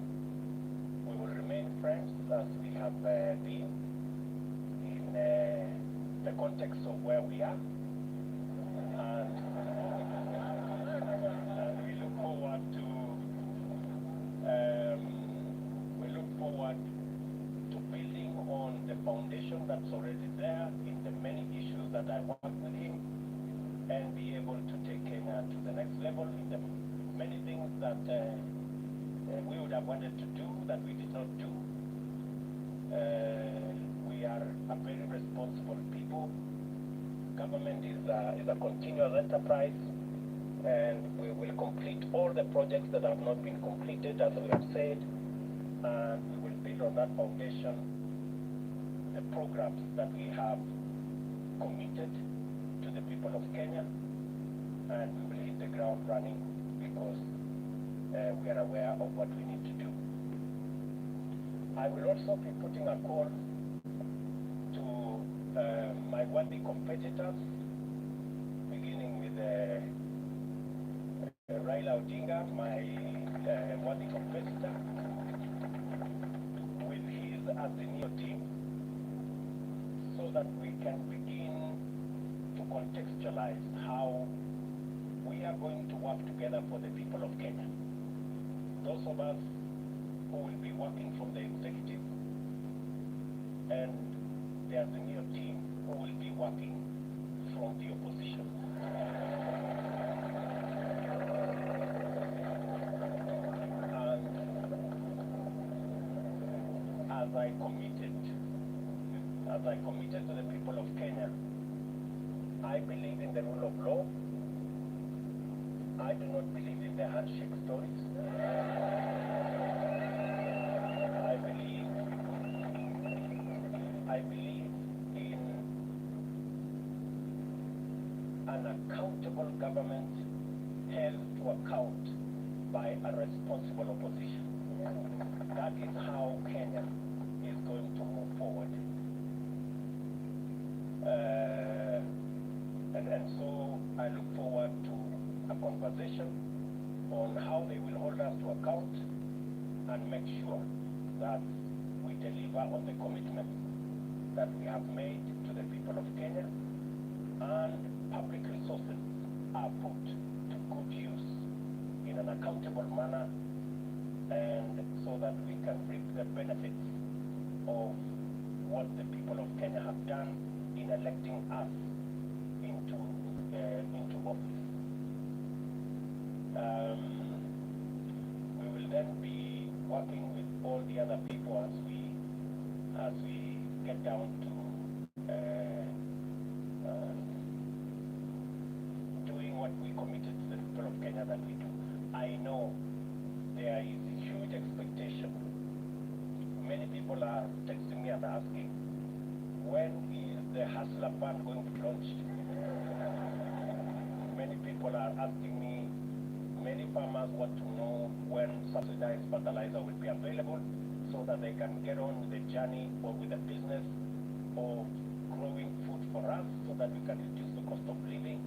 we will remain friends as we have been in the context of where we are. And we look forward to building on the foundation that's already there in the many issues that I work with him, and be able to take Kenya to the next level in the many things that we would have wanted to do that we did not do. We are a very responsible people. Government is a continuous enterprise, and we will complete all the projects that have not been completed, as we have said, and we will build on that foundation the programs that we have committed to the people of Kenya, and we will hit the ground running because we are aware of what we need to do. I will also be putting a call to my worthy competitors, beginning with Raila Odinga, my worthy competitor, with his Azimio team, so that we can begin to contextualize how we are going to work together for the people of Kenya. Those of us who will be working from the executive, and the Azimio team who will be working from the opposition. And as I committed to the people of Kenya, I believe in the rule of law. I do not believe in the handshake stories. I believe in an accountable government held to account by a responsible opposition. That is how Kenya is going to move forward. And so I look forward to a conversation on how they will hold us to account and make sure that we deliver on the commitments that we have made to the people of Kenya, and public resources are put to good use in an accountable manner, and so that we can reap the benefits of what the people of Kenya have done in electing us into office. We will then be working with all the other people as we get down to doing what we committed to the people of Kenya that we do. I know there is a huge expectation. Many people are texting me and asking, when is the Hustler Fund going to be launched? Many people are asking me, many farmers want to know when subsidized fertilizer will be available so that they can get on with the journey or with the business of growing food for us so that we can reduce the cost of living.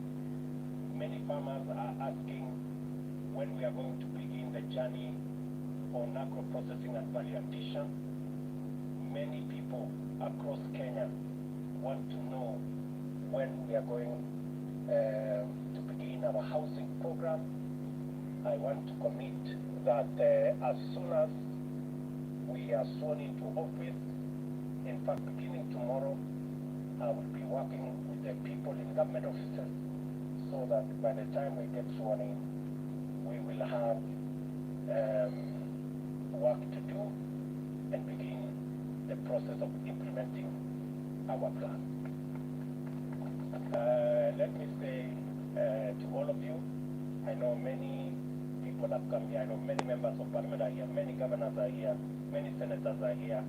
Many farmers are asking when we are going to begin the journey on agro-processing and value addition. Many people across Kenya want to know when we are going to begin our housing program. I want to commit that as soon as we are sworn into office, in fact beginning tomorrow, I will be working with the people in government offices so that by the time we get sworn in, we will have work to do and begin the process of implementing our plan. Let me say to all of you, I know many people have come here, I know many members of parliament are here, many governors are here, many senators are here,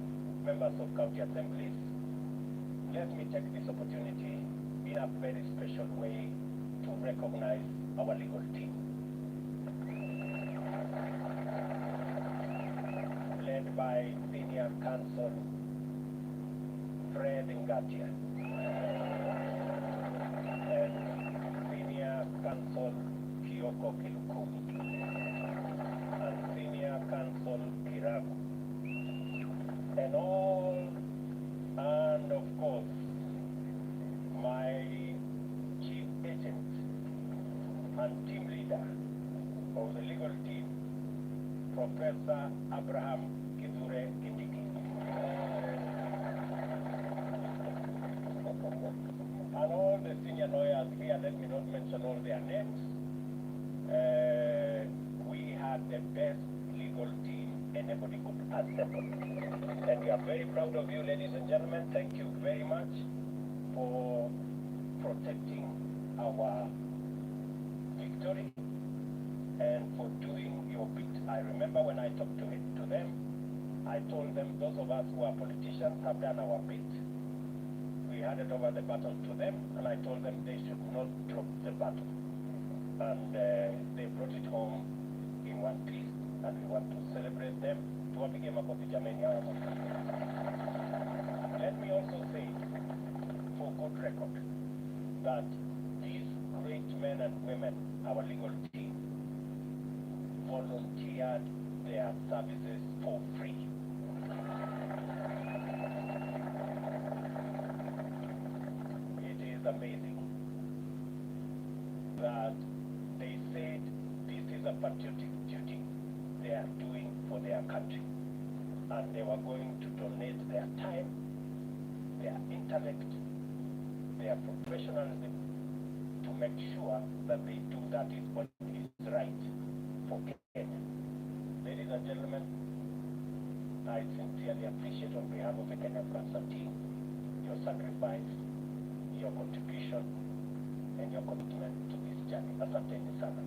members of county assemblies. Let me take this opportunity in a very special way to recognize our legal team. Led by Senior Counsel Fred Ngatia and Senior Counsel Kioko Kilukumi and Senior Counsel Kiragu and of course my chief agent and team leader of the legal team, Professor Abraham Kizure Kindiki. And all the senior lawyers here, let me not mention all their names. We had the best legal team anybody could assemble. And we are very proud of you, ladies and gentlemen. Thank you very much for protecting our victory and for doing your bit. I remember when I talked to them, I told them those of us who are politicians have done our bit. We handed over the baton to them, and I told them they should not drop the baton. And they brought it home in one piece, and we want to celebrate them. Let me also say, for good record, that these great men and women, our legal team, volunteered their services for free. It is amazing that they said this is a patriotic duty they are doing for their country, and they were going to donate their time, their intellect, their professionalism to make sure that they do that is what is right for Kenya. Ladies and gentlemen, I sincerely appreciate on behalf of the Kenya Cancer team your sacrifice, your contribution, and your commitment to this journey. Asanteni sana.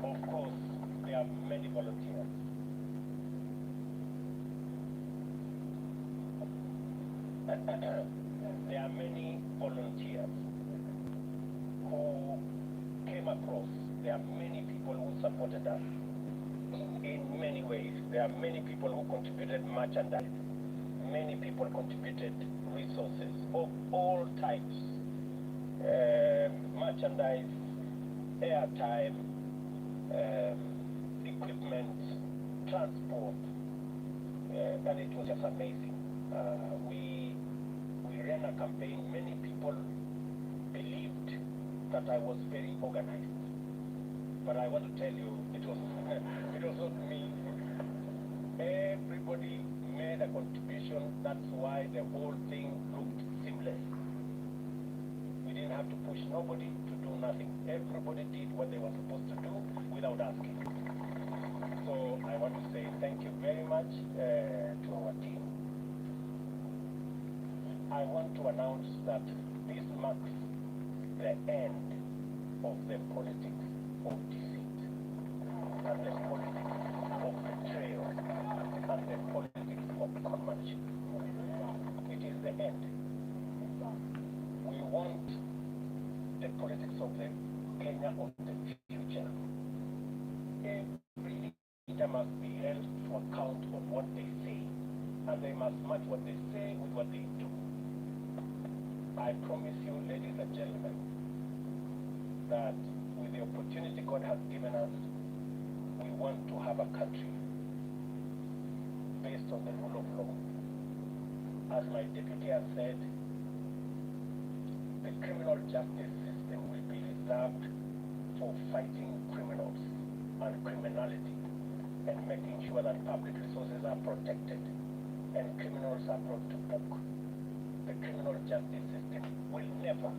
Of course, there are many volunteers. There are many volunteers who came across. There are many people who supported us in many ways. There are many people who contributed merchandise. many people contributed resources of all types, merchandise, airtime, equipment, transport, and it was just amazing. We ran a campaign. Many people believed that I was very organized, but I want to tell you, it was not me. Everybody made a contribution. That's why the whole thing looked seamless. We didn't have to push nobody to do nothing. Everybody did what they were supposed to do without asking. So I want to say thank you very much to our team. I want to announce that this marks the end of the politics of defeat and the politics of betrayal and the politics of conmanship. It is the end. We want the politics of the Kenya of the future. Every leader must be held to account of what they say, and they must match what they say with what they do. I promise you, ladies and gentlemen, that with the opportunity God has given us, we want to have a country based on the rule of law. As my deputy has said, the criminal justice system will be reserved for fighting criminals and criminality and making sure that public resources are protected and criminals are brought to book. The criminal justice system will never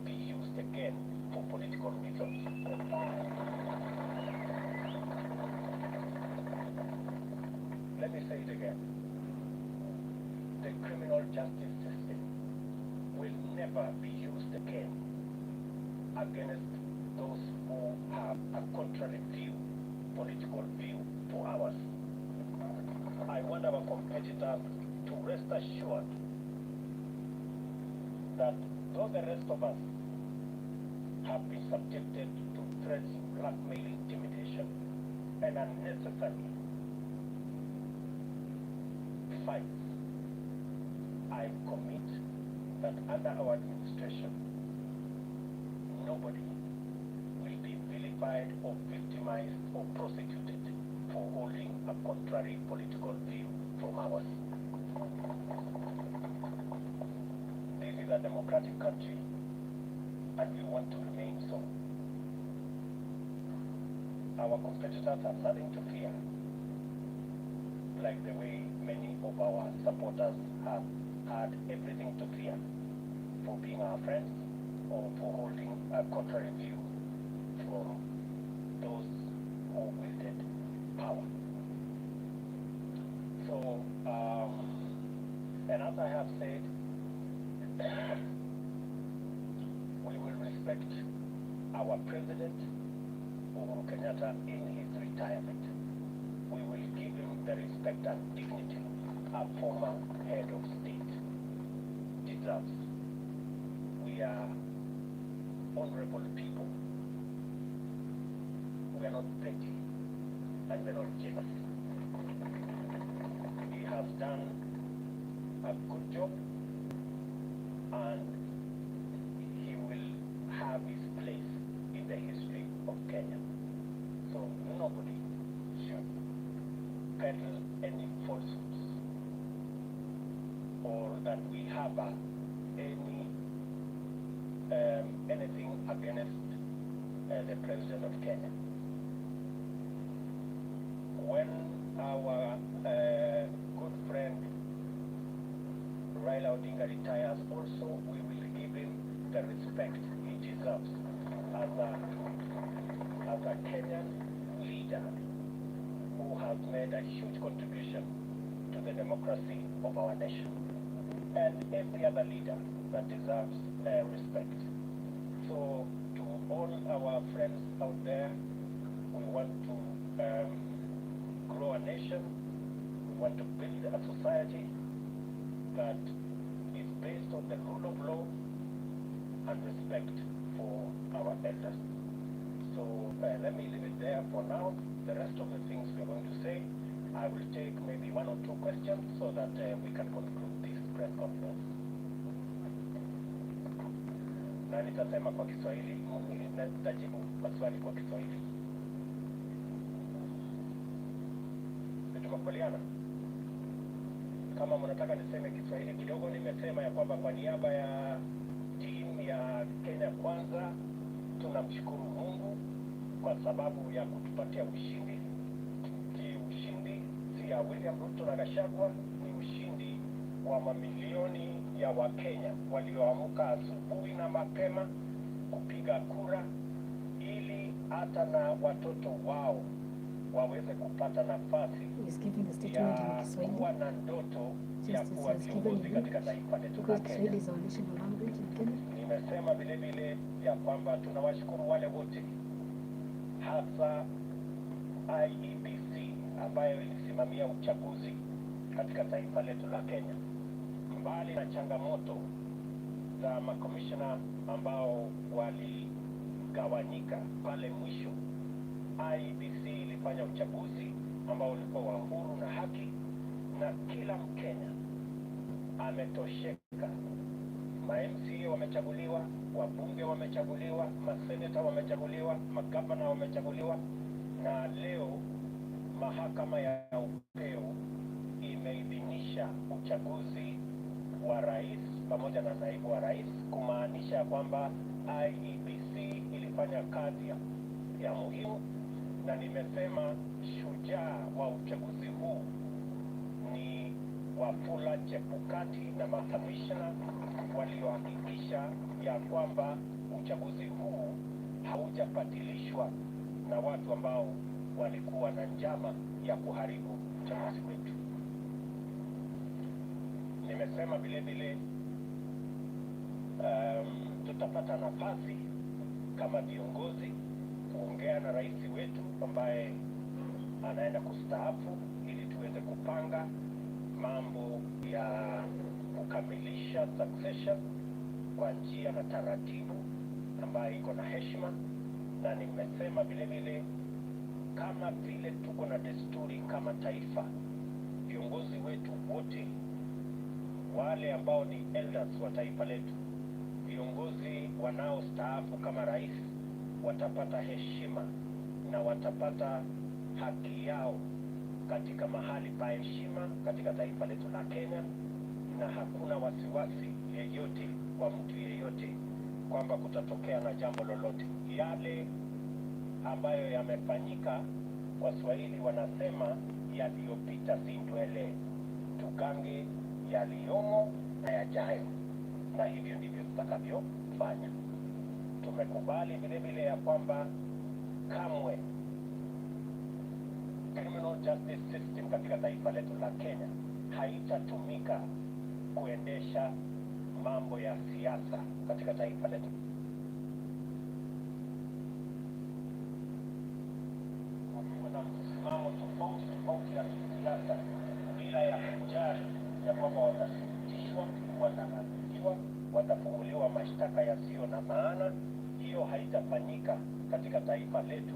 be used again for political reasons. Let me say it again. The criminal justice system will never be used again against those who have a contrary view, political view to ours. I want our competitors to rest assured that though the rest of us have been subjected to threats, blackmail, intimidation, and unnecessary fights, I commit that under our administration, nobody will be vilified or victimized or prosecuted for holding a contrary political view from ours. This is a democratic country, and we want to remain so. Our competitors have nothing to fear, like the way many of our supporters have had everything to fear for being our friends or for holding a contrary view from those who wielded power. So, and as I have said, we will respect our president, Uhuru Kenyatta, in his retirement. We will give him the respect and dignity a former head of state deserves. We are honorable people. We are not petty, and we are not jealous. He has done a good job, and he will have his place in the history of Kenya. So nobody should peddle any falsehoods or that we harbor anything against the President of Kenya. When our good friend Raila Odinga retires also, we will give him the respect he deserves as a Kenyan leader who has made a huge contribution to the democracy of our nation, and every other leader that deserves respect. So to all our friends out there, we want to grow a nation. We want to build a society that is based on the rule of law and respect for our elders. So let me leave it there for now. The rest of the things we're going to say, I will take maybe one or two questions so that we can conclude this press conference. Na nitasema kwa Kiswahili, nitajibu maswali kwa Kiswahili. Tumekubaliana? Kama mnataka niseme Kiswahili kidogo, nimesema ya kwamba kwa niaba ya timu ya Kenya Kwanza tunamshukuru Mungu kwa sababu ya kutupatia ushindi. Ushindi si ya William Ruto na Gachagua, ni ushindi wa mamilioni ya Wakenya walioamka asubuhi na mapema kupiga kura ili hata na watoto wao waweze kupata nafasi ya kuwa na ndoto ya kuwa viongozi katika taifa letu la Kenya. Nimesema vile vile ya kwamba tunawashukuru wale wote, hasa IEBC ambayo ilisimamia uchaguzi katika taifa letu la Kenya. Mbali na changamoto za makomishona ambao waligawanyika pale mwisho, IEBC ilifanya uchaguzi ambao ulikuwa wa huru na haki, na kila Mkenya ametosheka. Ma-MCA wamechaguliwa, wabunge wamechaguliwa, maseneta wamechaguliwa, magavana wamechaguliwa, na leo mahakama ya upeo imeidhinisha uchaguzi wa rais pamoja na naibu wa rais, kumaanisha kwamba IEBC ilifanya kazi ya muhimu. Na nimesema shujaa wa uchaguzi huu ni Wafula Chebukati na makamishna waliohakikisha ya kwamba uchaguzi huu haujabatilishwa na watu ambao walikuwa na njama ya kuharibu uchaguzi wetu. Nimesema vile vile tutapata nafasi kama viongozi kuongea na rais wetu ambaye anaenda kustaafu ili tuweze kupanga mambo ya kukamilisha succession kwa njia na taratibu ambayo iko na heshima. Na nimesema vile vile kama vile tuko na desturi kama taifa, viongozi wetu wote wale ambao ni elders wa taifa letu, viongozi wanaostaafu kama rais, watapata heshima na watapata haki yao katika mahali pa heshima katika taifa letu la Kenya, na hakuna wasiwasi yeyote kwa mtu yeyote kwamba kutatokea na jambo lolote. Yale ambayo yamefanyika, kwa Swahili wanasema yaliyopita si ndwele, tugange yaliyomo na yajayo, na hivyo ndivyo tutakavyofanya. Tumekubali vile vile ya kwamba kamwe criminal justice system katika taifa letu la Kenya haitatumika kuendesha mambo ya siasa katika taifa letu. Kuna msimamo tofauti ya kisiasa bila ya kujali ya kwamba watasikitishwa, wataadhibiwa, watafunguliwa mashtaka yasiyo na maana. Hiyo haitafanyika katika taifa letu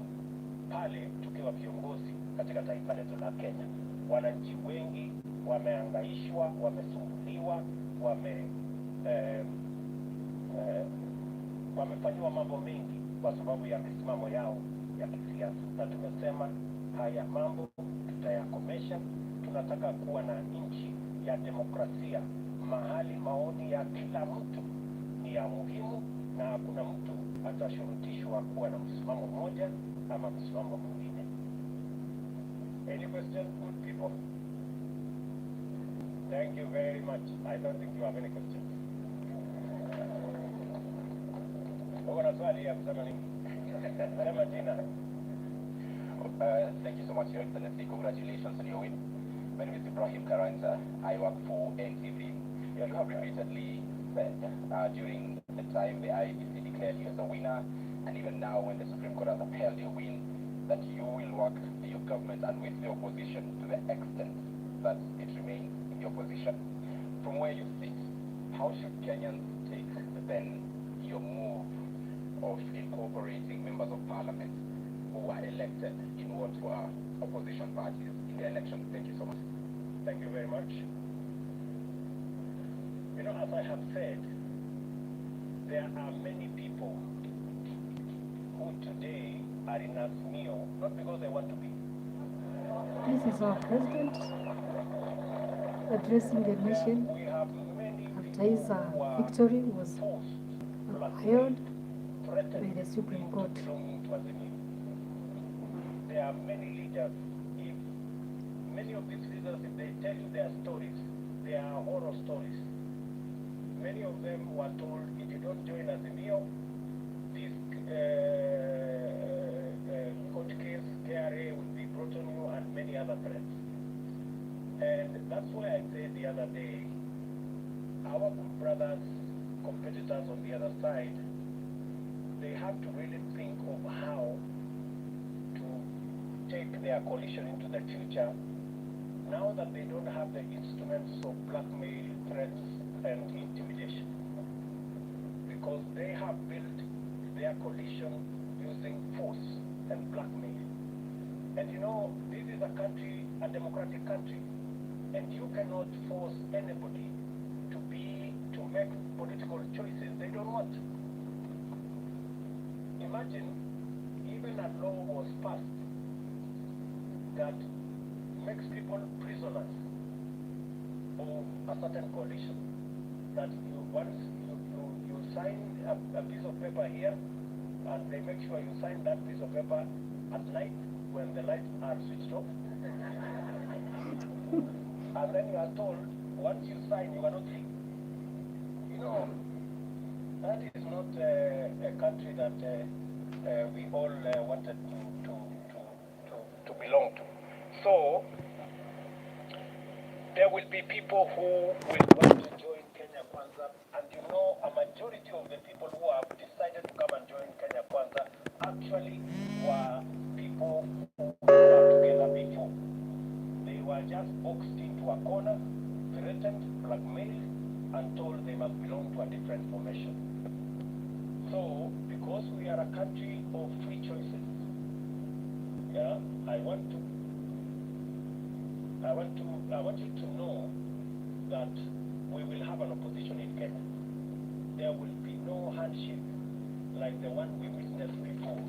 pale tukiwa viongozi katika taifa letu la Kenya. Wananchi wengi wamehangaishwa, wamesumbuliwa, wamefanywa mambo mengi kwa sababu ya misimamo yao ya kisiasa, na tumesema haya mambo tutayakomesha. Tunataka kuwa na nchi ya demokrasia, mahali maoni ya kila mtu ni ya muhimu na hakuna mtu atashurutishwa kuwa na msimamo mmoja ama msimamo mwingine. Any questions, good people? Thank you very much. I don't think you have any questions. Kuna swali ya kusema nini? Sema jina. Thank you so much, Your Excellency. Congratulations on your win. My name is Ibrahim Karanja. I work for NTV. You have repeatedly said during the time the IEBC declared you as a winner, and even now when the Supreme Court has upheld your win, that you will work with your government and with the opposition to the extent that it remains in the opposition. From where you sit, how should Kenyans take then your move of incorporating members of parliament who were elected in what were opposition parties in the election. Thank you so much. Thank you very much. You know, as I have said, there are many people who today are in Azimio, not because they want to be. This is our president addressing the nation We have many after his victory was upheld by the Supreme Court. belonging to Azimio. There are many leaders. If many of these leaders, if they tell you their stories, they are horror stories. Many of them were told, if you don't join Azimio, this court case, KRA will be brought on you and many other threats. And that's why I said the other day, our brothers, competitors on the other side, they have to really think of how to take their coalition into the future now that they don't have the instruments of blackmail, threats, and intimidation. Because they have built their coalition using force and blackmail. And you know, this is a country, a democratic country, and you cannot force anybody to make political choices they don't want. Imagine, even a law was passed that makes people prisoners of a certain coalition. That you once you sign a piece of paper here, and they make sure you sign that piece of paper at night when the lights are switched off. And then you are told, once you sign, you are not free. You know, that is not a country that we all wanted to belong to. So, there will be people who will want to join Kenya Kwanza, and you know, a majority of the people who have decided to come and join Kenya Kwanza actually were people who were together before. They were just boxed into a corner, threatened, blackmailed, and told they must belong to a different formation. So, because we are a country of free choices, yeah, I want you to know that we will have an opposition in Kenya. There will be no handshake like the one we witnessed before.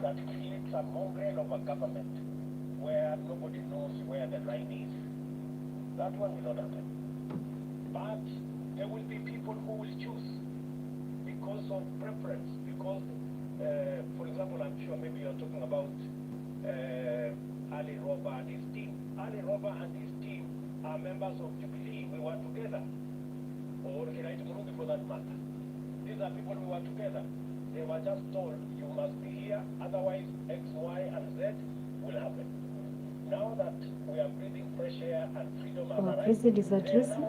That creates a mongrel of a government where nobody knows where the line is. That one will not happen. But there will be people who will choose because of preference, because, for example, I'm sure maybe you're talking about Ali Roba and his team. Ali Roba and his team are members of Jubilee. We were together. Or Kiraito Murugi for that matter. These are people who were together. They were just told, you must be here, otherwise X, Y, and Z will happen. Now that we are breathing fresh air and freedom Our president is addressing.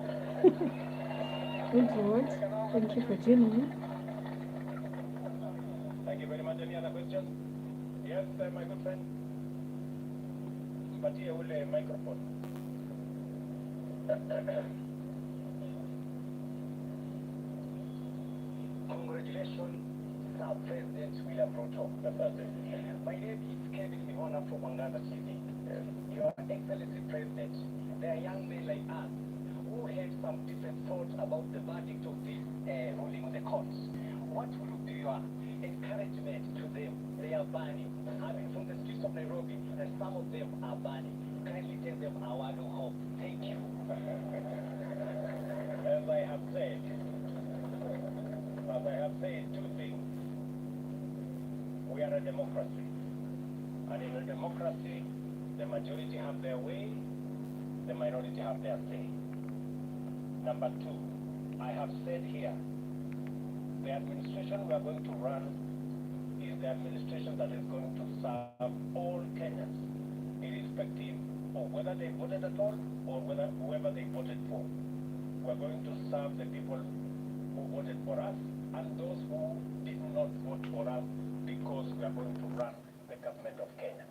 Thank you, Ward. Thank you for joining me. Thank you very much. Any other questions? Yes, my good friend. But here will a microphone. Congratulations, Sir President William Ruto. My name is Kevin Mihona from Wanganda TV. Your Excellency President, there are young men like us who have some different thoughts about the verdict of this ruling of the courts. What will be your encouragement to them? They are burning. I mean, from the streets of Nairobi, and some of them are burning. Kindly tell them our word of hope. Thank you. As I have said two things. We are a democracy. And in a democracy, the majority have their way, the minority have their say. Number two, I have said here, the administration we are going to run is the administration that is going to serve all Kenyans, irrespective of whether they voted at all or whoever they voted for. We are going to serve the people who voted for us and those who did not vote for us, because we are going to run the government of Kenya.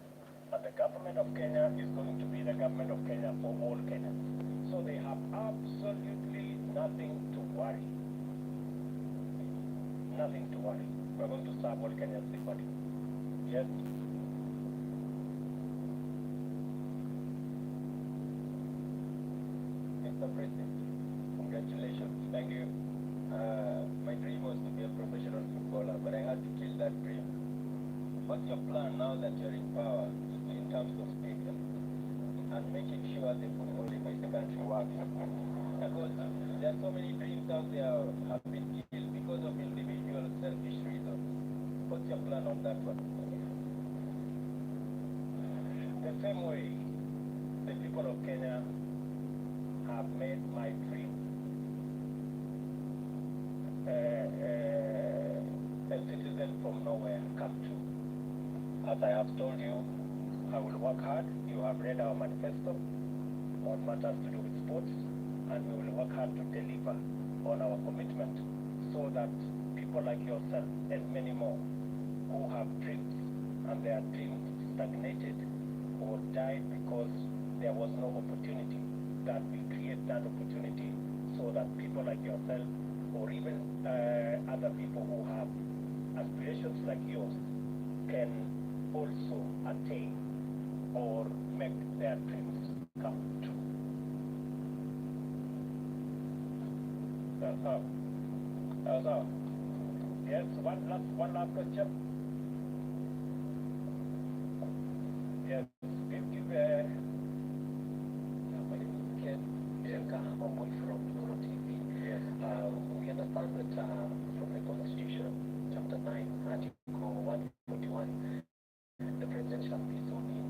And the government of Kenya is going to be the government of Kenya for all Kenyans. So they have absolutely nothing to worry. Nothing to worry. We're going to serve all Kenyans equally. Yes. Mr. President, congratulations. Thank you. My dream was to be a professional footballer, but I had to kill that dream. What's your plan now that you're in power in terms of speaking and making sure the football in the country works? Because there are so many dreams out there have been killed because of individual selfish reasons. What's your plan on that one? The same way the people of Kenya have made my dream a citizen from nowhere come true. As I have told you, I will work hard. You have read our manifesto on matters to do with sports, and we will work hard to deliver on our commitment so that people like yourself and many more who have dreams and their dreams stagnated or died because there was no opportunity, that we create that opportunity so that people like yourself or even other people who have aspirations like yours can also attain or make their dreams come true. That's all. That's all. Yes, one last question. Yes, give My name is Ken Jenka, Homeboy from Rutos TV. Yes. We understand that from the Constitution, Chapter 9, Article 141, the president shall be zoning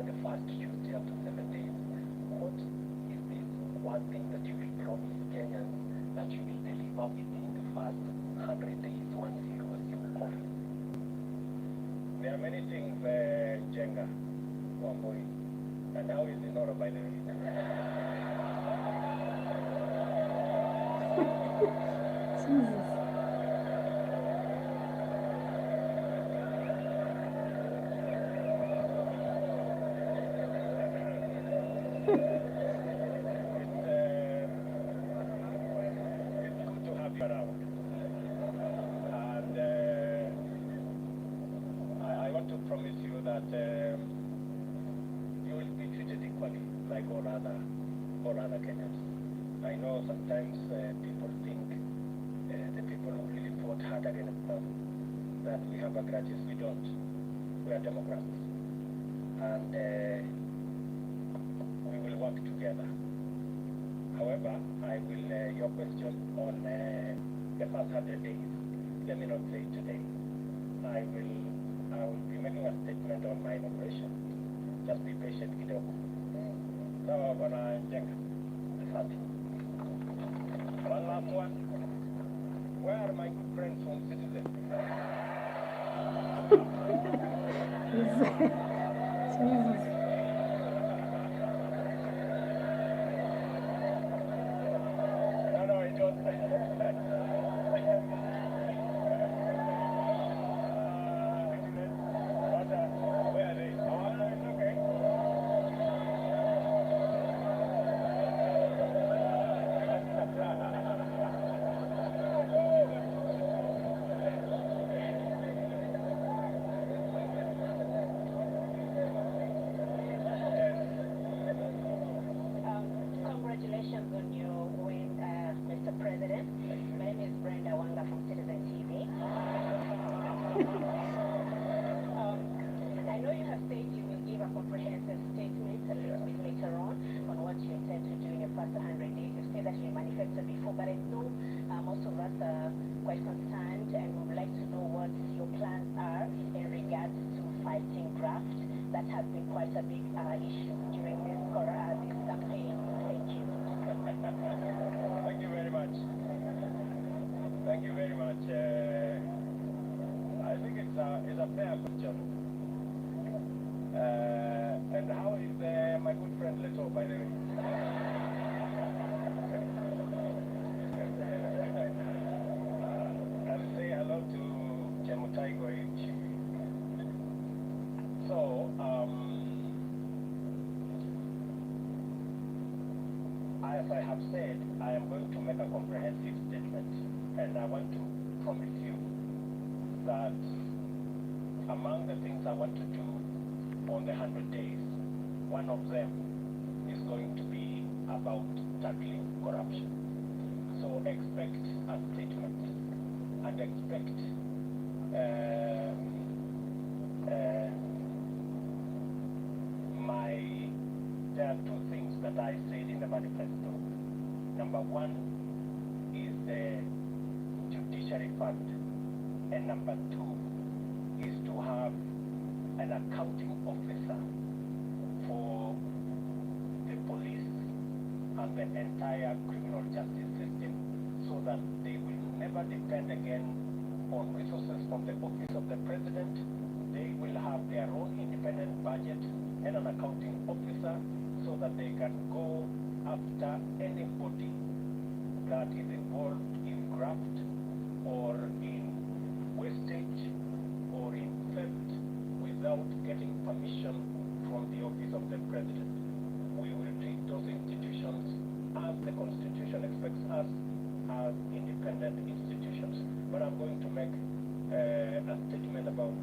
the first Tuesday after 7 days. What is this one thing that you will promise Kenyans that you will deliver within the first 100 days once you assume office? There are many things, Jenga, Homeboy. And how is it not, by the way? Jesus. It's good to have you around. And I want to promise you that you will be treated equally like all other Kenyans. I know sometimes people think the people who really fought hard against us that we have a grudges. We don't. We are Democrats. And we will work together. However, I will, your question on the first 100 days, let me not say it today. I will be making a statement on my inauguration. Just be patient, kidogo. So, Bwana Jenga, asante. One last one. Where are my good friends from Citizen? Jesus. No, it was... where are they? Oh, it's okay. Congratulations on your win, Mr. President. My name is Brenda Wanga from Citizen TV. I know you have said you will give a comprehensive statement a little bit later on what you intend to do in your first 100 days. You said that you manifested before, but I know most of us are quite concerned and we would like to know what your plans are in regards to fighting graft. That has been quite a big issue during this campaign. Thank you. Thank you very much. Thank you very much. I think it's a fair question. And how is my good friend Leto, by the way? I'll say hello to Chemutai Goichi. So, as I have said, I am going to make a comprehensive statement, and I want to promise you that among the things I want to do on the 100 days, one of them is going to be about tackling corruption. So expect a statement and expect there are two things that I said in the manifesto. Number one is the judiciary fund, and number two is to have an accounting officer for the police and the entire criminal justice system, so that they will never depend again on resources from the office of the president. They will have their own independent budget and an accounting officer, so that they can go after anybody that is involved in graft or in wastage or in theft without getting permission from the office of the president. We will treat those institutions as the Constitution expects us, as independent institutions. But I'm going to make a statement about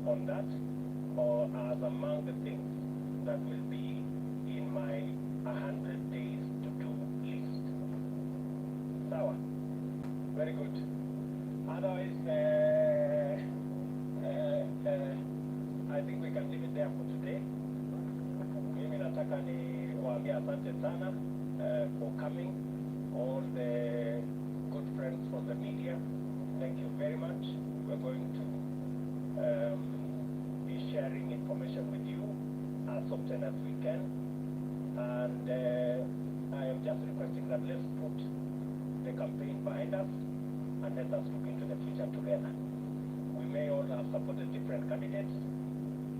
on that, or as among the things that will be in my 100 days to do list. Sawa. Very good. Otherwise, I think we can leave it there for today. Mimi nataka ni waambie asante sana for coming, all the good friends from the media. Thank you very much. We're going to be sharing information with you as often as we can. And I am just requesting that let's put the campaign behind us and let us look into the future together. We may all have supported different candidates,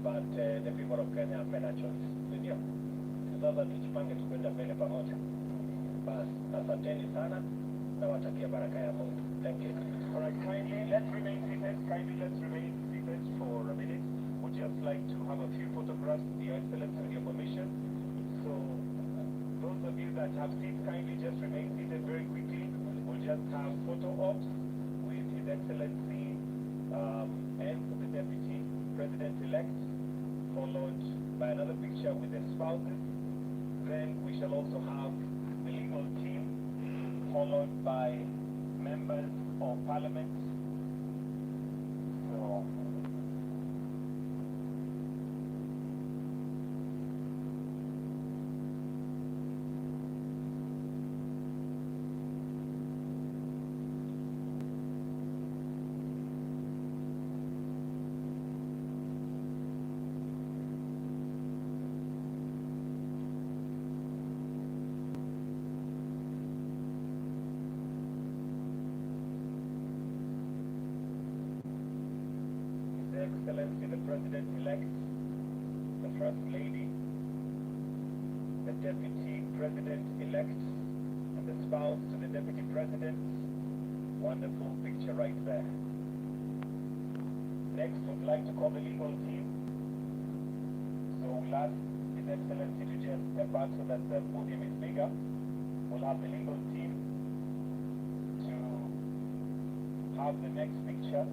but the people of Kenya have made a choice. Ndio. Sasa tujipange tukwenda mbele pamoja. Bas, asanteni sana na watakia baraka ya Mungu. Thank you. All right, kindly let's remain seated. Kindly let's remain seated for a minute. Would just like to have a few photographs, Your Excellency, with your permission. So, those of you that have seats, kindly just remain seated very quickly. We'll just have photo ops with His Excellency and the Deputy President-elect, followed by another picture with the spouses. Then we shall also have the legal team, followed by members of Parliament. So, Excellency, the President-elect, the First Lady, the Deputy President-elect, and the spouse to the Deputy President. Wonderful picture right there. Next, we'd like to call the legal team. So we'll ask His Excellency to just step out so that the podium is bigger. We'll have the legal team to have the next picture.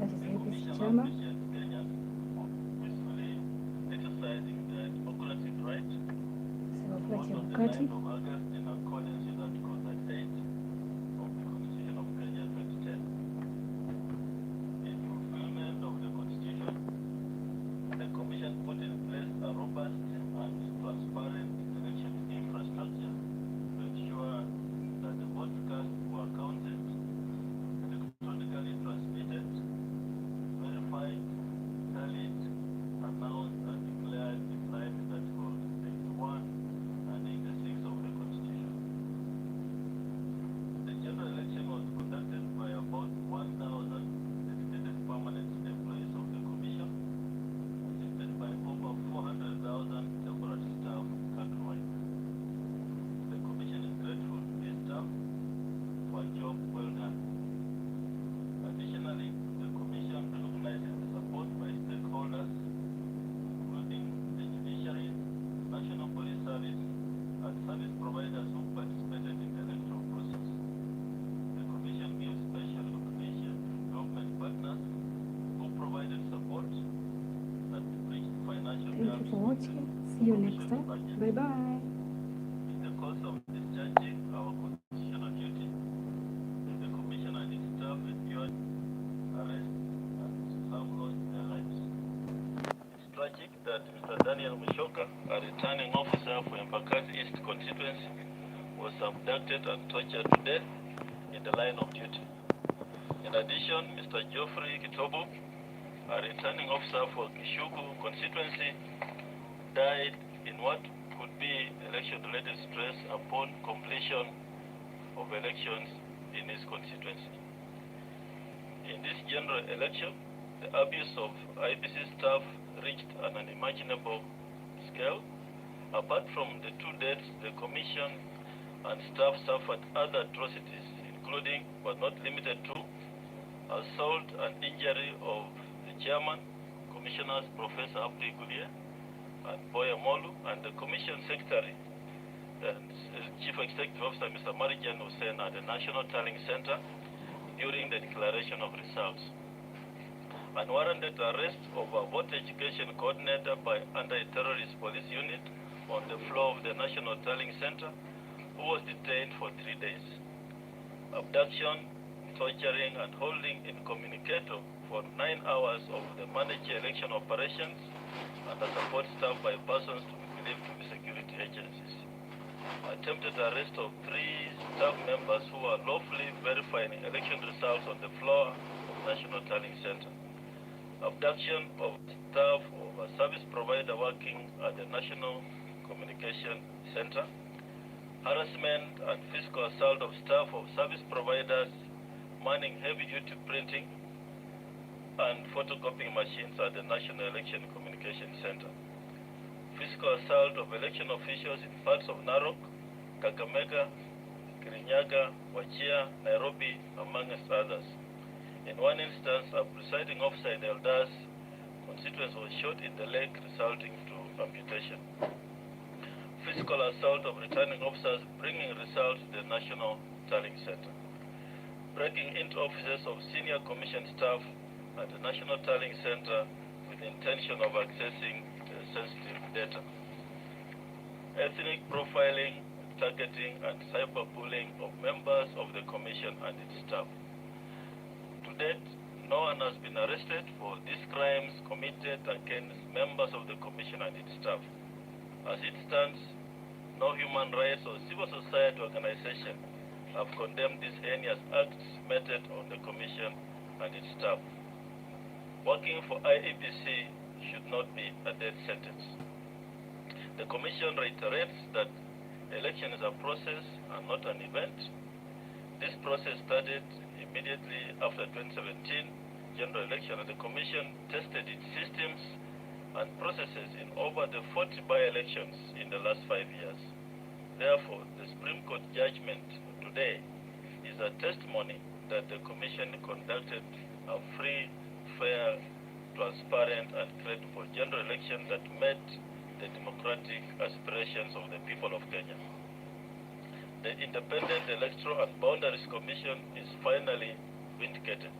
That is APC Chairman. Sema Chebukati. next time. Bye-bye. In the course of discharging our constitutional duty, the Commission and its staff endured arrest and some lost their lives. It's tragic that Mr. Daniel Mushoka, a returning officer for Embakasi East constituency, was abducted and tortured to death in the line of duty. In addition, Mr. Geoffrey Kitobo, a returning officer for Kishuku constituency, died in what could be election-related stress upon completion of elections in his constituency. In this general election, the abuse of IBC staff reached an unimaginable scale. Apart from the 2 deaths, the Commission and staff suffered other atrocities, including, but not limited to, assault and injury of the chairman, Commissioners Professor Abdi Gulia and Boya Molu, and the Commission Secretary and Chief Executive Officer Mr. Marijan Hussein at the National Tallying Center during the declaration of results. Unwarranted arrest of a voter education coordinator by anti-terrorist police unit on the floor of the National Tallying Center, who was detained for 3 days. Abduction, torturing and holding incommunicado for 9 hours of the managed election operations and the support staff by persons to be believed to be security agencies. Attempted arrest of 3 staff members who are lawfully verifying election results on the floor of National Tallying Center. Abduction of staff of a service provider working at the National Communication Center. Harassment and physical assault of staff of service providers manning heavy-duty printing and photocopying machines at the National Election Communication Center. Physical assault of election officials in parts of Narok, Kakamega, Kirinyaga, Wachia, Nairobi, amongst others. In one instance, a presiding officer in Eldas constituency was shot in the leg, resulting to amputation. Physical assault of returning officers bringing results to the National Tallying Center. Breaking into offices of senior commission staff at the National Tallying Center with the intention of accessing sensitive data. Ethnic profiling, targeting, and cyberbullying of members of the Commission and its staff. To date, no one has been arrested for these crimes committed against members of the Commission and its staff. As it stands, no human rights or civil society organization have condemned these heinous acts meted on the Commission and its staff. Working for IEBC should not be a death sentence. The Commission reiterates that election is a process and not an event. This process started immediately after 2017 general election, and the Commission tested its systems and processes in over the 40 by-elections in the last 5 years. Therefore, the Supreme Court judgment today is a testimony that the Commission conducted a free, fair, transparent, and credible general election that met the democratic aspirations of the people of Kenya. The Independent Electoral and Boundaries Commission is finally vindicated.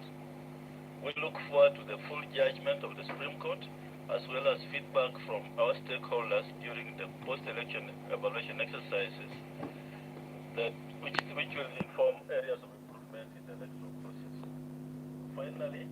We look forward to the full judgment of the Supreme Court, as well as feedback from our stakeholders during the post-election evaluation exercises which will inform areas of improvement in the electoral process. Finally,